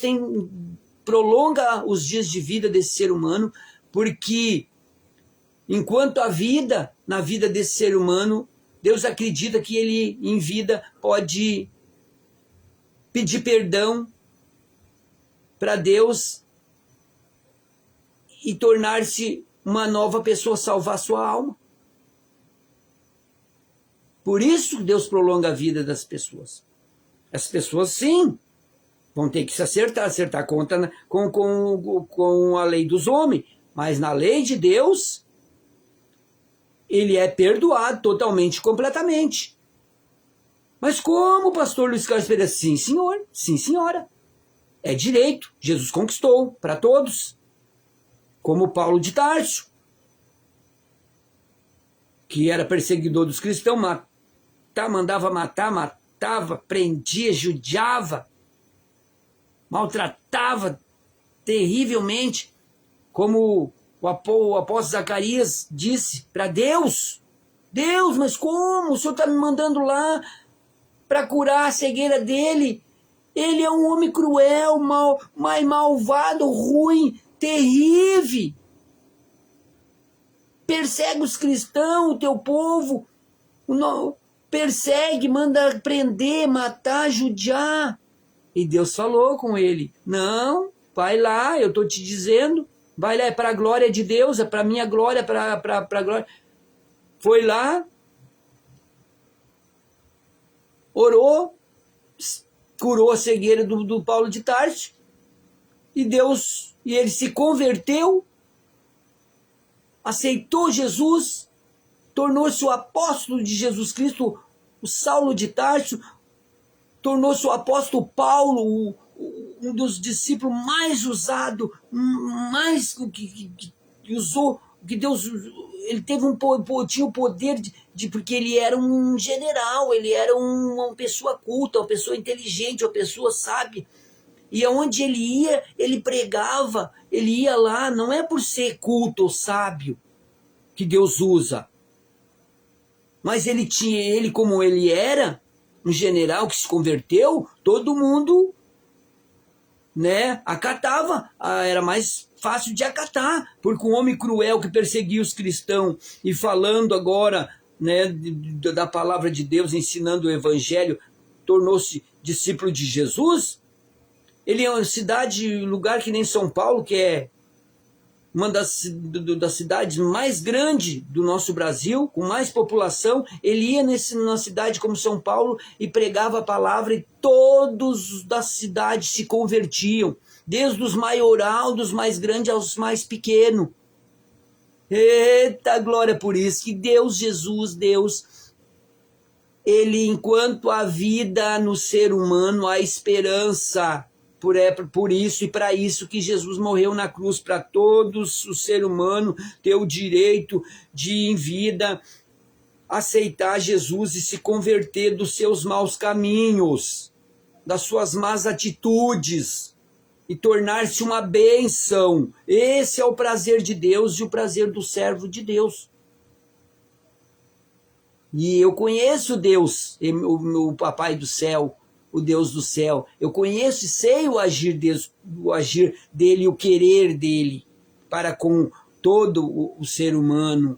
prolonga os dias de vida desse ser humano, porque enquanto a vida, na vida desse ser humano, Deus acredita que ele, em vida, pode pedir perdão para Deus e tornar-se uma nova pessoa, salvar sua alma. Por isso Deus prolonga a vida das pessoas. As pessoas, sim, vão ter que se acertar conta com a lei dos homens. Mas na lei de Deus, ele é perdoado totalmente, completamente. Mas como, pastor Luiz Carlos Pereira? Sim, senhor, sim, senhora. É direito, Jesus conquistou para todos. Como Paulo de Tarso, que era perseguidor dos cristãos, mandava matar, matava, prendia, judiava, maltratava terrivelmente, como o apóstolo Zacarias disse para Deus: Deus, mas como? O Senhor está me mandando lá para curar a cegueira dele? Ele é um homem cruel, malvado, ruim, terrível. Persegue os cristãos, o teu povo. Persegue, manda prender, matar, judiar. E Deus falou com ele: não, vai lá, eu estou te dizendo. Vai lá, é para a glória de Deus, é para a minha glória, para a glória. Foi lá, orou, curou a cegueira do Paulo de Tarso, e ele se converteu, aceitou Jesus, tornou-se o apóstolo de Jesus Cristo. O Saulo de Tarso tornou-se o apóstolo Paulo, um dos discípulos mais usados, mais que usou, que Deus, ele tinha o poder porque ele era um general, ele era uma pessoa culta, uma pessoa inteligente, uma pessoa sábia. E aonde ele ia, ele pregava, ele ia lá, não é por ser culto ou sábio que Deus usa, mas ele como ele era um general que se converteu, todo mundo, né, acatava, era mais fácil de acatar, porque um homem cruel que perseguia os cristãos e falando agora, né, da palavra de Deus, ensinando o evangelho, tornou-se discípulo de Jesus. Ele é uma cidade, lugar que nem São Paulo, que é uma das cidades mais grandes do nosso Brasil, com mais população. Ele ia numa cidade como São Paulo e pregava a palavra, e todos da cidade se convertiam, desde os maioral, dos mais grandes aos mais pequenos. Eita glória por isso, que Deus, ele, enquanto há vida no ser humano, há esperança. Por isso e para isso que Jesus morreu na cruz, para todos o ser humano ter o direito de, em vida, aceitar Jesus e se converter dos seus maus caminhos, das suas más atitudes, e tornar-se uma bênção. Esse é o prazer de Deus e o prazer do servo de Deus. E eu conheço Deus, o meu papai do céu, o Deus do céu. Eu conheço e sei o agir dele, o querer dele para com todo o ser humano.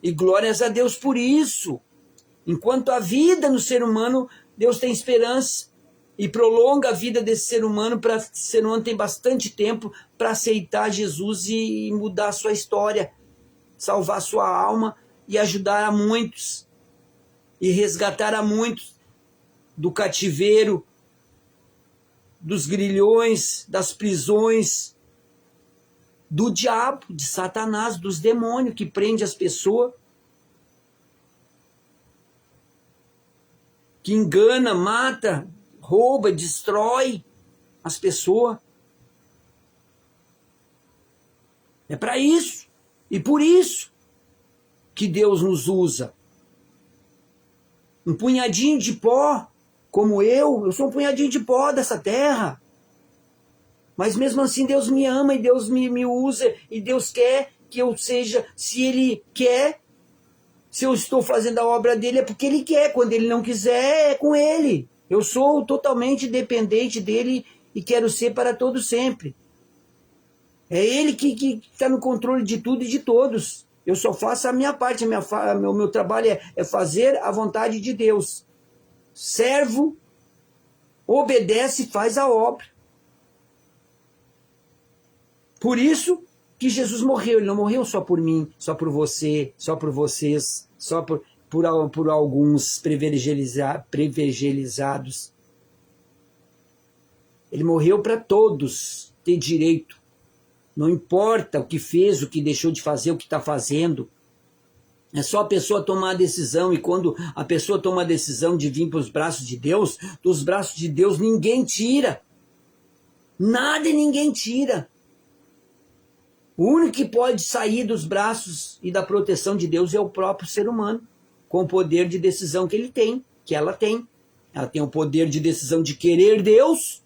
E glórias a Deus por isso. Enquanto há vida no ser humano, Deus tem esperança e prolonga a vida desse ser humano, para o ser humano tem bastante tempo para aceitar Jesus e mudar a sua história, salvar a sua alma e ajudar a muitos e resgatar a muitos do cativeiro, dos grilhões, das prisões, do diabo, de Satanás, dos demônios que prende as pessoas, que engana, mata, rouba, destrói as pessoas. É para isso e por isso que Deus nos usa. Um punhadinho de pó, como eu sou um punhadinho de pó dessa terra. Mas mesmo assim Deus me ama e Deus me usa, e Deus quer que eu seja, se Ele quer, se eu estou fazendo a obra dele é porque Ele quer, quando Ele não quiser é com Ele. Eu sou totalmente dependente dele e quero ser para todo sempre. É Ele que está no controle de tudo e de todos. Eu só faço a minha parte, o meu trabalho é fazer a vontade de Deus. Servo, obedece e faz a obra. Por isso que Jesus morreu. Ele não morreu só por mim, só por você, só por vocês, por alguns privilegiados. Ele morreu para todos ter direito. Não importa o que fez, o que deixou de fazer, o que está fazendo. É só a pessoa tomar a decisão, e quando a pessoa toma a decisão de vir para os braços de Deus, dos braços de Deus ninguém tira. Nada e ninguém tira. O único que pode sair dos braços e da proteção de Deus é o próprio ser humano, com o poder de decisão que ele tem, que ela tem. Ela tem o poder de decisão de querer Deus,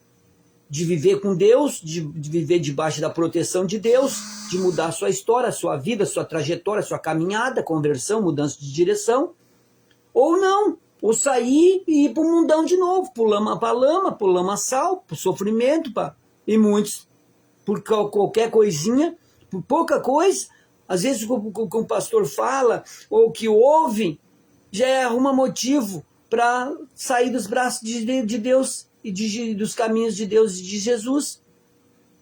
de viver com Deus, de viver debaixo da proteção de Deus, de mudar sua história, sua vida, sua trajetória, sua caminhada, conversão, mudança de direção, ou não, ou sair e ir para o mundão de novo, para lama, para lamaçal, para o sofrimento, e muitos, por qualquer coisinha, por pouca coisa, às vezes o pastor fala, ou que ouve, já arruma motivo para sair dos braços de Deus, e dos caminhos de Deus e de Jesus.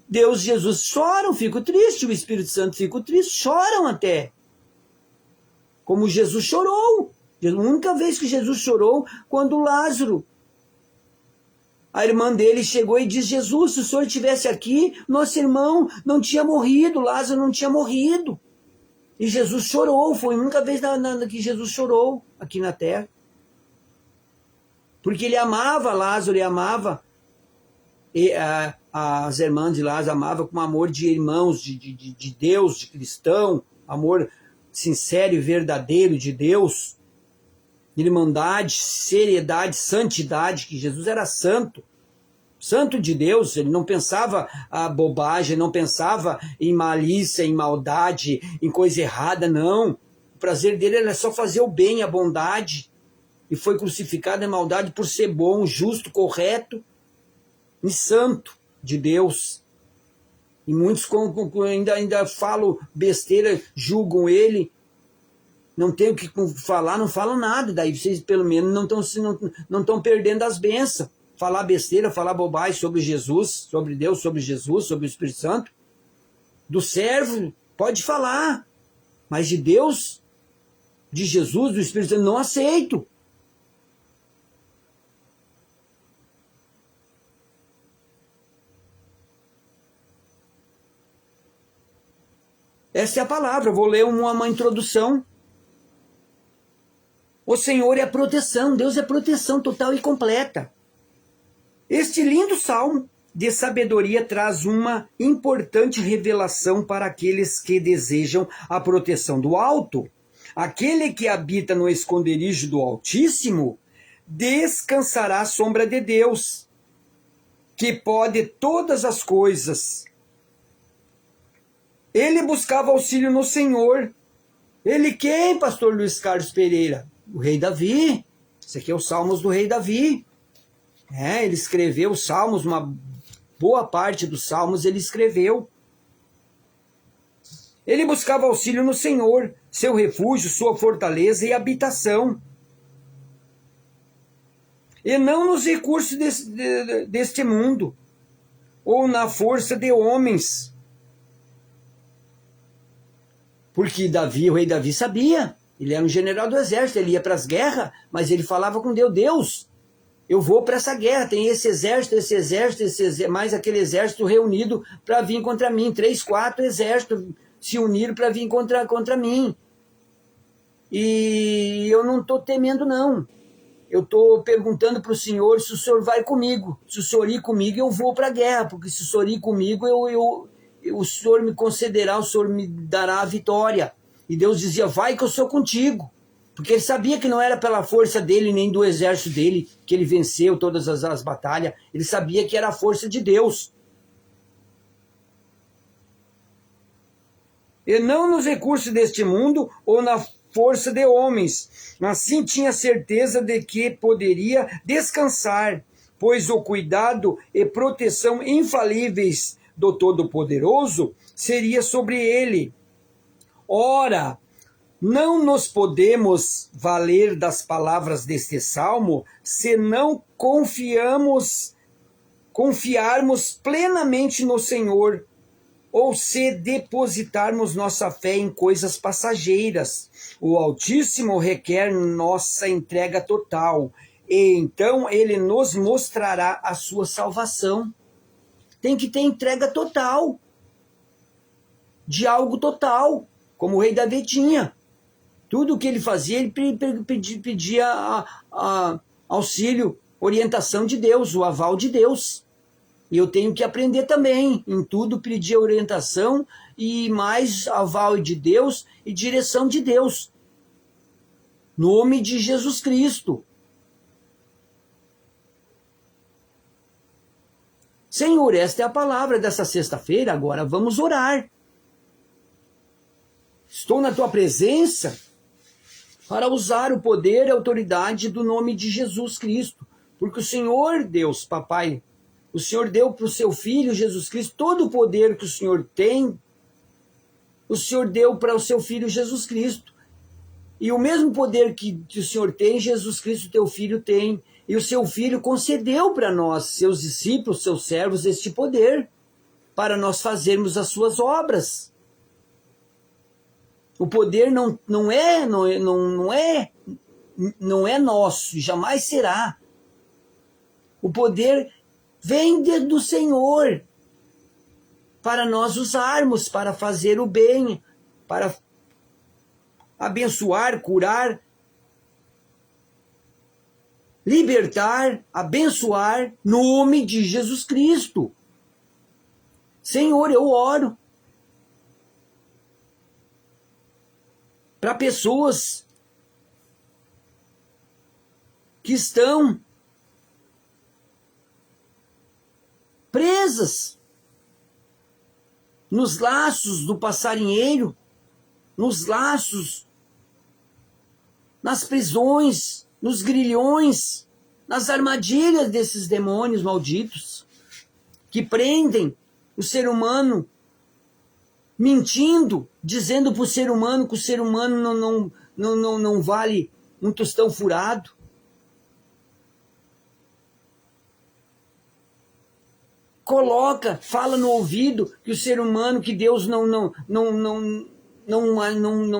Deus e Jesus choram, ficam tristes, o Espírito Santo fica triste, choram até. Como Jesus chorou. A única vez que Jesus chorou, quando Lázaro, a irmã dele, chegou e disse: Jesus, se o senhor estivesse aqui, nosso irmão não tinha morrido, Lázaro não tinha morrido. E Jesus chorou, foi a única vez que Jesus chorou aqui na terra. Porque ele amava Lázaro, ele amava as irmãs de Lázaro, amava com amor de irmãos, de Deus, de cristão, amor sincero e verdadeiro de Deus, irmandade, seriedade, santidade, que Jesus era santo, santo de Deus, ele não pensava a bobagem, não pensava em malícia, em maldade, em coisa errada, não. O prazer dele era só fazer o bem, a bondade. E foi crucificado em maldade por ser bom, justo, correto e santo de Deus. E muitos ainda falam besteira, julgam ele, não tem o que falar, não falam nada. Daí vocês pelo menos não estão perdendo as bênçãos. Falar besteira, falar bobagem sobre Jesus, sobre Deus, sobre Jesus, sobre o Espírito Santo. Do servo, pode falar. Mas de Deus, de Jesus, do Espírito Santo, não aceito. Essa é a palavra. Eu vou ler uma introdução. O Senhor é a proteção. Deus é proteção total e completa. Este lindo salmo de sabedoria traz uma importante revelação para aqueles que desejam a proteção do alto. Aquele que habita no esconderijo do Altíssimo descansará à sombra de Deus, que pode todas as coisas. Ele buscava auxílio no Senhor. Ele quem, pastor Luiz Carlos Pereira? O rei Davi. Esse aqui é os Salmos do rei Davi. Ele escreveu os Salmos, uma boa parte dos Salmos ele escreveu. Ele buscava auxílio no Senhor, seu refúgio, sua fortaleza e habitação. E não nos recursos deste mundo, ou na força de homens. Porque Davi, o rei Davi sabia, ele era um general do exército, ele ia para as guerras, mas ele falava com Deus: Deus, eu vou para essa guerra, tem esse exército, mais aquele exército reunido para vir contra mim, 3, 4 exércitos se uniram para vir contra mim. E eu não estou temendo não, eu estou perguntando para o Senhor se o Senhor vai comigo, se o Senhor ir comigo eu vou para a guerra, porque se o Senhor ir comigo o Senhor me concederá, o Senhor me dará a vitória. E Deus dizia: vai que eu sou contigo. Porque ele sabia que não era pela força dele, nem do exército dele, que ele venceu todas as batalhas. Ele sabia que era a força de Deus. E não nos recursos deste mundo, ou na força de homens. Assim tinha certeza de que poderia descansar, pois o cuidado e proteção infalíveis do Todo-Poderoso seria sobre ele. Ora, não nos podemos valer das palavras deste salmo se não confiarmos plenamente no Senhor, ou se depositarmos nossa fé em coisas passageiras. O Altíssimo requer nossa entrega total, e então ele nos mostrará a sua salvação. Tem que ter entrega total, de algo total, como o rei Davi tinha. Tudo o que ele fazia, ele pedia auxílio, orientação de Deus, o aval de Deus. E eu tenho que aprender também, em tudo pedir orientação e mais aval de Deus e direção de Deus. Nome de Jesus Cristo. Senhor, esta é a palavra dessa sexta-feira, agora vamos orar. Estou na tua presença para usar o poder e a autoridade do nome de Jesus Cristo, porque o Senhor Deus, Papai, o Senhor deu para o seu Filho Jesus Cristo todo o poder que o Senhor tem, o Senhor deu para o seu Filho Jesus Cristo. E o mesmo poder que o Senhor tem, Jesus Cristo, teu Filho, tem. E o seu Filho concedeu para nós, seus discípulos, seus servos, este poder, para nós fazermos as suas obras. O poder não é nosso, jamais será. O poder vem do Senhor, para nós usarmos, para fazer o bem, para abençoar, curar, libertar, abençoar, no nome de Jesus Cristo. Senhor, eu oro para pessoas que estão presas nos laços do passarinheiro, nos laços, nas prisões, nos grilhões, nas armadilhas desses demônios malditos, que prendem o ser humano, mentindo, dizendo para o ser humano que o ser humano não vale um tostão furado. Fala no ouvido que o ser humano, que Deus não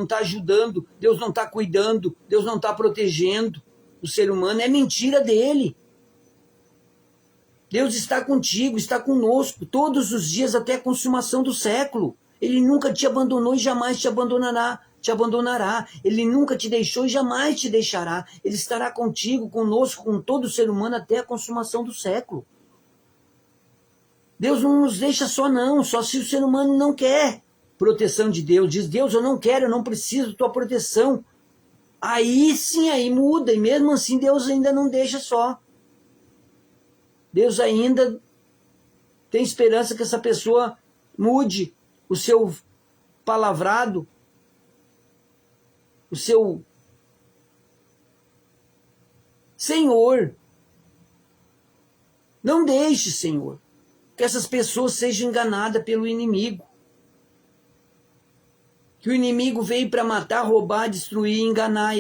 está ajudando, Deus não está cuidando, Deus não está protegendo o ser humano. É mentira dele. Deus está contigo, está conosco, todos os dias até a consumação do século. Ele nunca te abandonou e jamais te abandonará. Ele nunca te deixou e jamais te deixará. Ele estará contigo, conosco, com todo ser humano até a consumação do século. Deus não nos deixa só se o ser humano não quer proteção de Deus. Diz, Deus, eu não quero, eu não preciso da tua proteção. Aí sim, aí muda, e mesmo assim Deus ainda não deixa só. Deus ainda tem esperança que essa pessoa mude o seu palavrado, o seu Senhor. Não deixe, Senhor, que essas pessoas sejam enganadas pelo inimigo. Que o inimigo veio para matar, roubar, destruir, enganar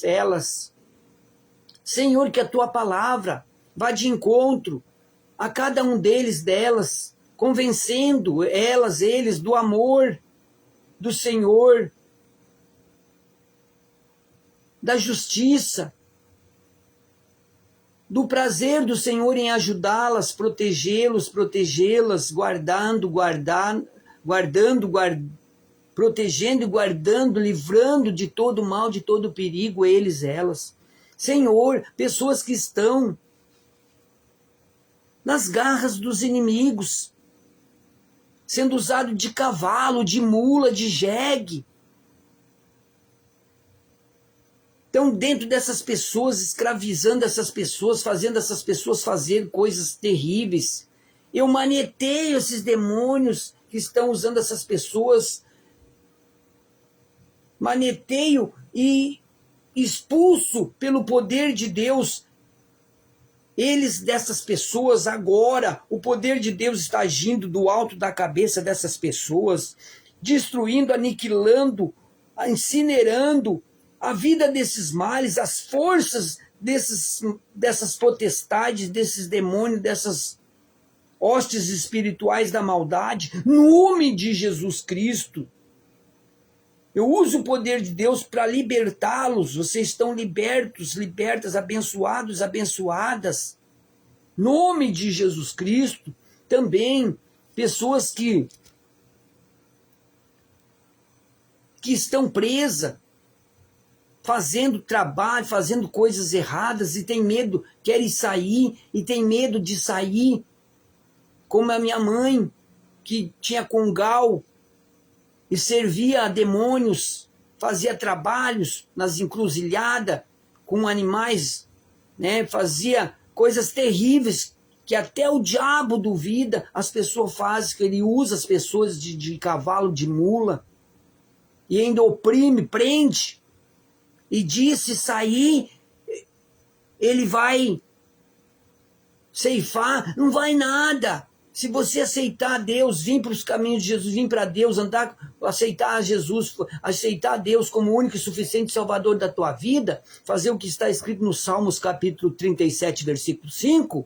elas. Senhor, que a tua palavra vá de encontro a cada um delas, convencendo eles do amor do Senhor, da justiça, do prazer do Senhor em ajudá-las, protegê-las, protegendo e guardando, livrando de todo mal, de todo perigo, elas. Senhor, pessoas que estão nas garras dos inimigos, sendo usado de cavalo, de mula, de jegue. Estão dentro dessas pessoas, escravizando essas pessoas, fazendo essas pessoas fazer coisas terríveis. Eu maneteio esses demônios que estão usando essas pessoas, maneteio e expulso pelo poder de Deus dessas pessoas agora. O poder de Deus está agindo do alto da cabeça dessas pessoas, destruindo, aniquilando, incinerando a vida desses males, as forças dessas potestades, desses demônios, dessas hostes espirituais da maldade, no nome de Jesus Cristo. Eu uso o poder de Deus para libertá-los. Vocês estão libertos, libertas, abençoados, abençoadas. Nome de Jesus Cristo. Também pessoas que estão presas, fazendo trabalho, fazendo coisas erradas e tem medo, querem sair e tem medo de sair, como a minha mãe, que tinha congal e servia a demônios, fazia trabalhos nas encruzilhadas com animais, né? Fazia coisas terríveis que até o diabo duvida, as pessoas fazem, que ele usa as pessoas de cavalo, de mula, e ainda oprime, prende, e diz: se sair, ele vai ceifar. Não vai nada. Se você aceitar Deus, vir para os caminhos de Jesus, vir para Deus, andar, aceitar Jesus, aceitar Deus como o único e suficiente Salvador da tua vida, fazer o que está escrito no Salmos capítulo 37, versículo 5,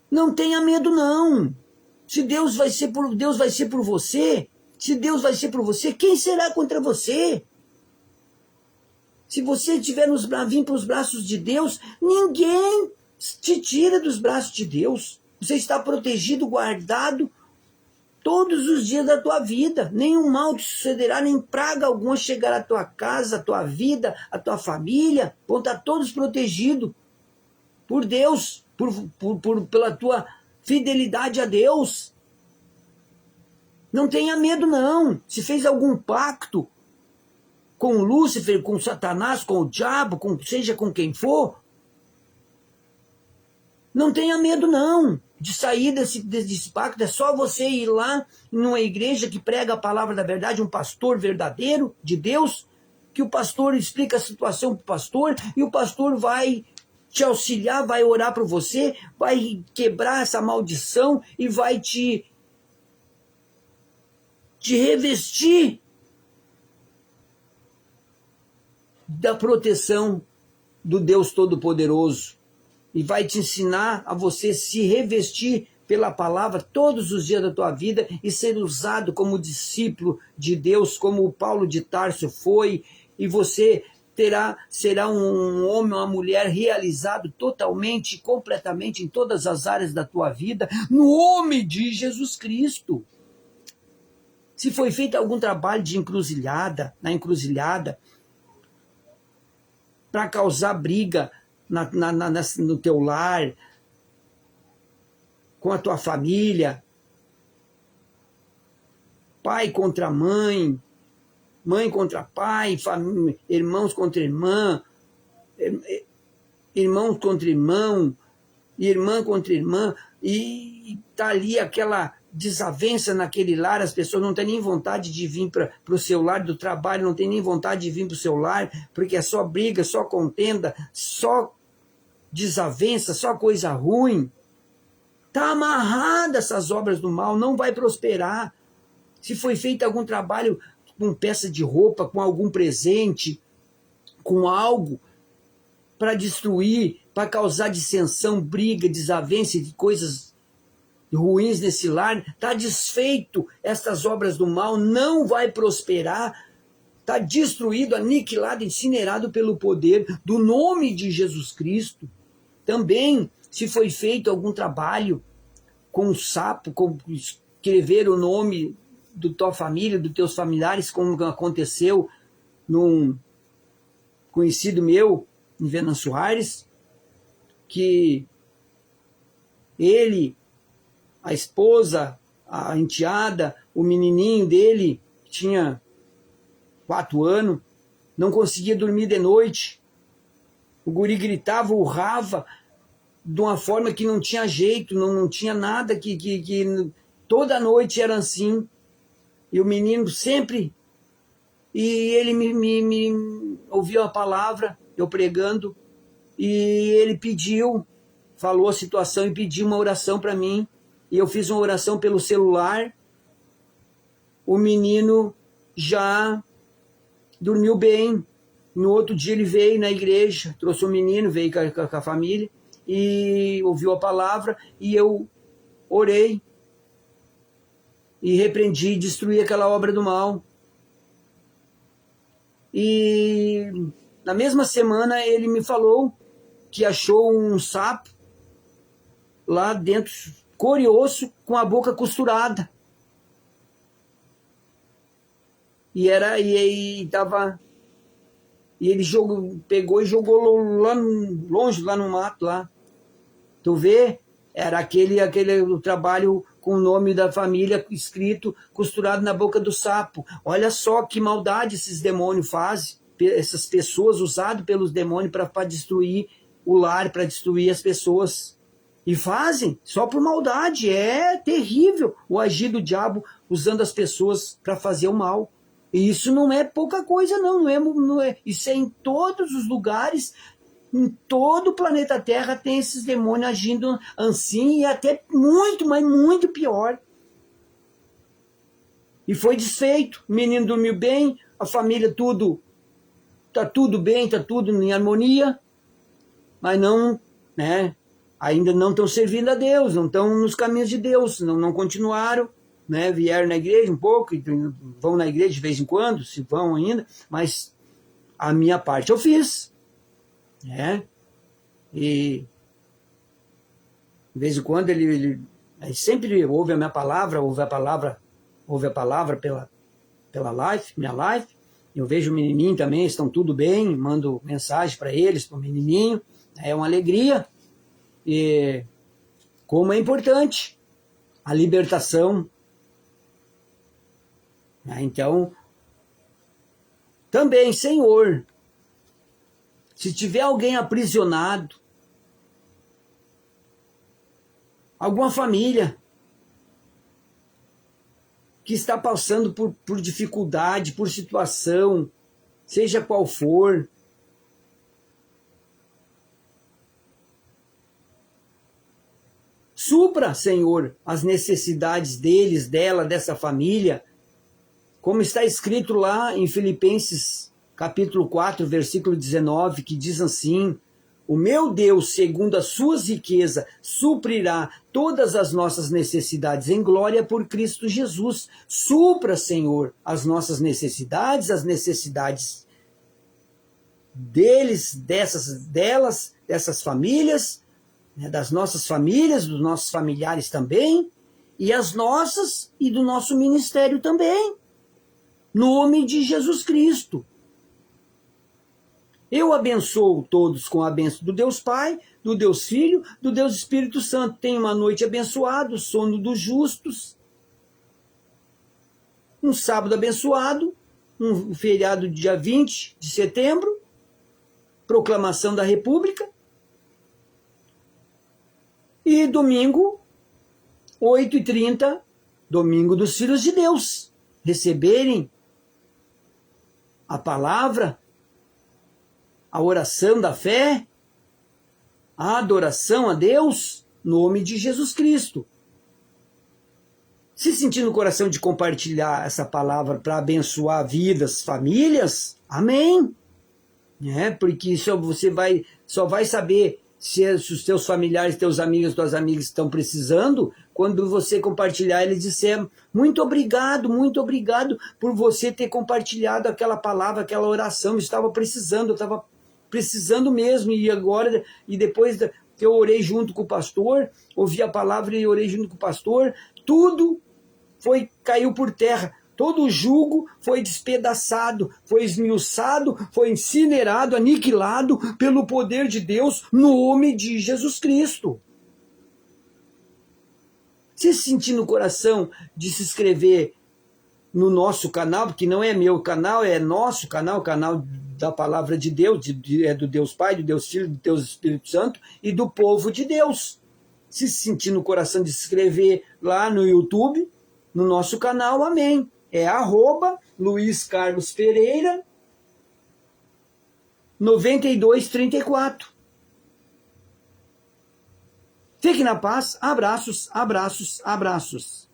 não tenha medo não. Se Deus vai ser por você, se Deus vai ser por você, quem será contra você? Se você estiver vir para os braços de Deus, ninguém te tira dos braços de Deus. Você está protegido, guardado todos os dias da tua vida. Nenhum mal te sucederá, nem praga alguma chegará à tua casa, à tua vida, à tua família. Vão estar todos protegidos por Deus, pela tua fidelidade a Deus. Não tenha medo não. Se fez algum pacto com Lúcifer, com Satanás, com o diabo, seja com quem for, não tenha medo não de sair desse pacto. É só você ir lá numa igreja que prega a palavra da verdade, um pastor verdadeiro de Deus, que o pastor explica a situação para o pastor, e o pastor vai te auxiliar, vai orar por você, vai quebrar essa maldição e vai te revestir da proteção do Deus Todo-Poderoso. E vai te ensinar a você se revestir pela palavra todos os dias da tua vida e ser usado como discípulo de Deus, como o Paulo de Tarso foi, e você será um homem, uma mulher realizado totalmente, completamente em todas as áreas da tua vida, no nome de Jesus Cristo. Se foi feito algum trabalho de encruzilhada, para causar briga no teu lar, com a tua família, pai contra mãe, mãe contra pai, irmãos contra irmã, irmãos contra irmão, irmã contra irmã, e tá ali aquela desavença naquele lar, as pessoas não têm nem vontade de vir para o seu lar do trabalho, não têm nem vontade de vir para o seu lar, porque é só briga, só contenda, só desavença, só coisa ruim. Está amarrada essas obras do mal, não vai prosperar. Se foi feito algum trabalho com peça de roupa, com algum presente, com algo para destruir, para causar dissensão, briga, desavença e coisas ruins nesse lar, está desfeito. Essas obras do mal não vai prosperar, está destruído, aniquilado, incinerado pelo poder do nome de Jesus Cristo. Também, se foi feito algum trabalho com um sapo, com escrever o nome da tua família, dos teus familiares, como aconteceu num conhecido meu, em Venâncio Soares, que ele, a esposa, a enteada, o menininho dele, que tinha 4 anos, não conseguia dormir de noite. O guri gritava, urrava, de uma forma que não tinha jeito, não tinha nada, que toda noite era assim. E o menino sempre... E ele me ouviu a palavra, eu pregando, e ele pediu, falou a situação e pediu uma oração para mim. E eu fiz uma oração pelo celular. O menino já dormiu bem. No outro dia ele veio na igreja, trouxe o menino, veio com a família, e ouviu a palavra, e eu orei e repreendi, destruí aquela obra do mal. E na mesma semana ele me falou que achou um sapo lá dentro, cor e osso, com a boca costurada. E ele pegou e jogou lá longe, lá no mato lá. Tu vê? Era aquele o trabalho com o nome da família escrito, costurado na boca do sapo. Olha só que maldade esses demônios fazem, essas pessoas usadas pelos demônios para destruir o lar, para destruir as pessoas. E fazem só por maldade. É terrível o agir do diabo usando as pessoas para fazer o mal. E isso não é pouca coisa, não é. Isso é em todos os lugares. Em todo o planeta Terra tem esses demônios agindo assim, e até muito, mas muito pior. E foi desfeito. O menino dormiu bem, a família tá tudo bem, tá tudo em harmonia, mas não, né? Ainda não estão servindo a Deus, não estão nos caminhos de Deus, não continuaram, né? Vieram na igreja um pouco, vão na igreja de vez em quando, se vão ainda, mas a minha parte eu fiz. E de vez em quando ele sempre ouve a minha palavra, ouve a palavra pela live, minha live. Eu vejo o menininho também, estão tudo bem, mando mensagem para eles, para o menininho, é uma alegria. E como é importante a libertação. Então, também, Senhor, se tiver alguém aprisionado, alguma família que está passando por dificuldade, por situação, seja qual for, supra, Senhor, as necessidades deles, dela, dessa família, como está escrito lá em Filipenses capítulo 4, versículo 19, que diz assim: o meu Deus, segundo as suas riquezas, suprirá todas as nossas necessidades em glória por Cristo Jesus. Supra, Senhor, as nossas necessidades, as necessidades deles, dessas famílias, né, das nossas famílias, dos nossos familiares também, e as nossas e do nosso ministério também. No nome de Jesus Cristo. Eu abençoo todos com a bênção do Deus Pai, do Deus Filho, do Deus Espírito Santo. Tenha uma noite abençoada, sono dos justos, um sábado abençoado, um feriado dia 20 de setembro, proclamação da República, e domingo, 8h30, domingo dos filhos de Deus, receberem a palavra, a oração da fé, a adoração a Deus, no nome de Jesus Cristo. Se sentir no coração de compartilhar essa palavra para abençoar vidas, famílias, amém. Porque isso você só vai saber se os teus familiares, teus amigos, tuas amigas estão precisando, quando você compartilhar, eles disser muito obrigado por você ter compartilhado aquela palavra, aquela oração, eu estava precisando mesmo, e agora, e depois que eu orei junto com o pastor, ouvi a palavra e orei junto com o pastor, tudo caiu por terra. Todo o jugo foi despedaçado, foi esmiuçado, foi incinerado, aniquilado pelo poder de Deus no nome de Jesus Cristo. Se sentir no coração de se inscrever no nosso canal, porque não é meu canal, é nosso canal, o canal da palavra de Deus, é do Deus Pai, do Deus Filho, do Deus Espírito Santo e do povo de Deus. Se sentir no coração de se inscrever lá no YouTube, no nosso canal, amém. É @Luiz Carlos Pereira 9234. Fique na paz. Abraços, abraços, abraços.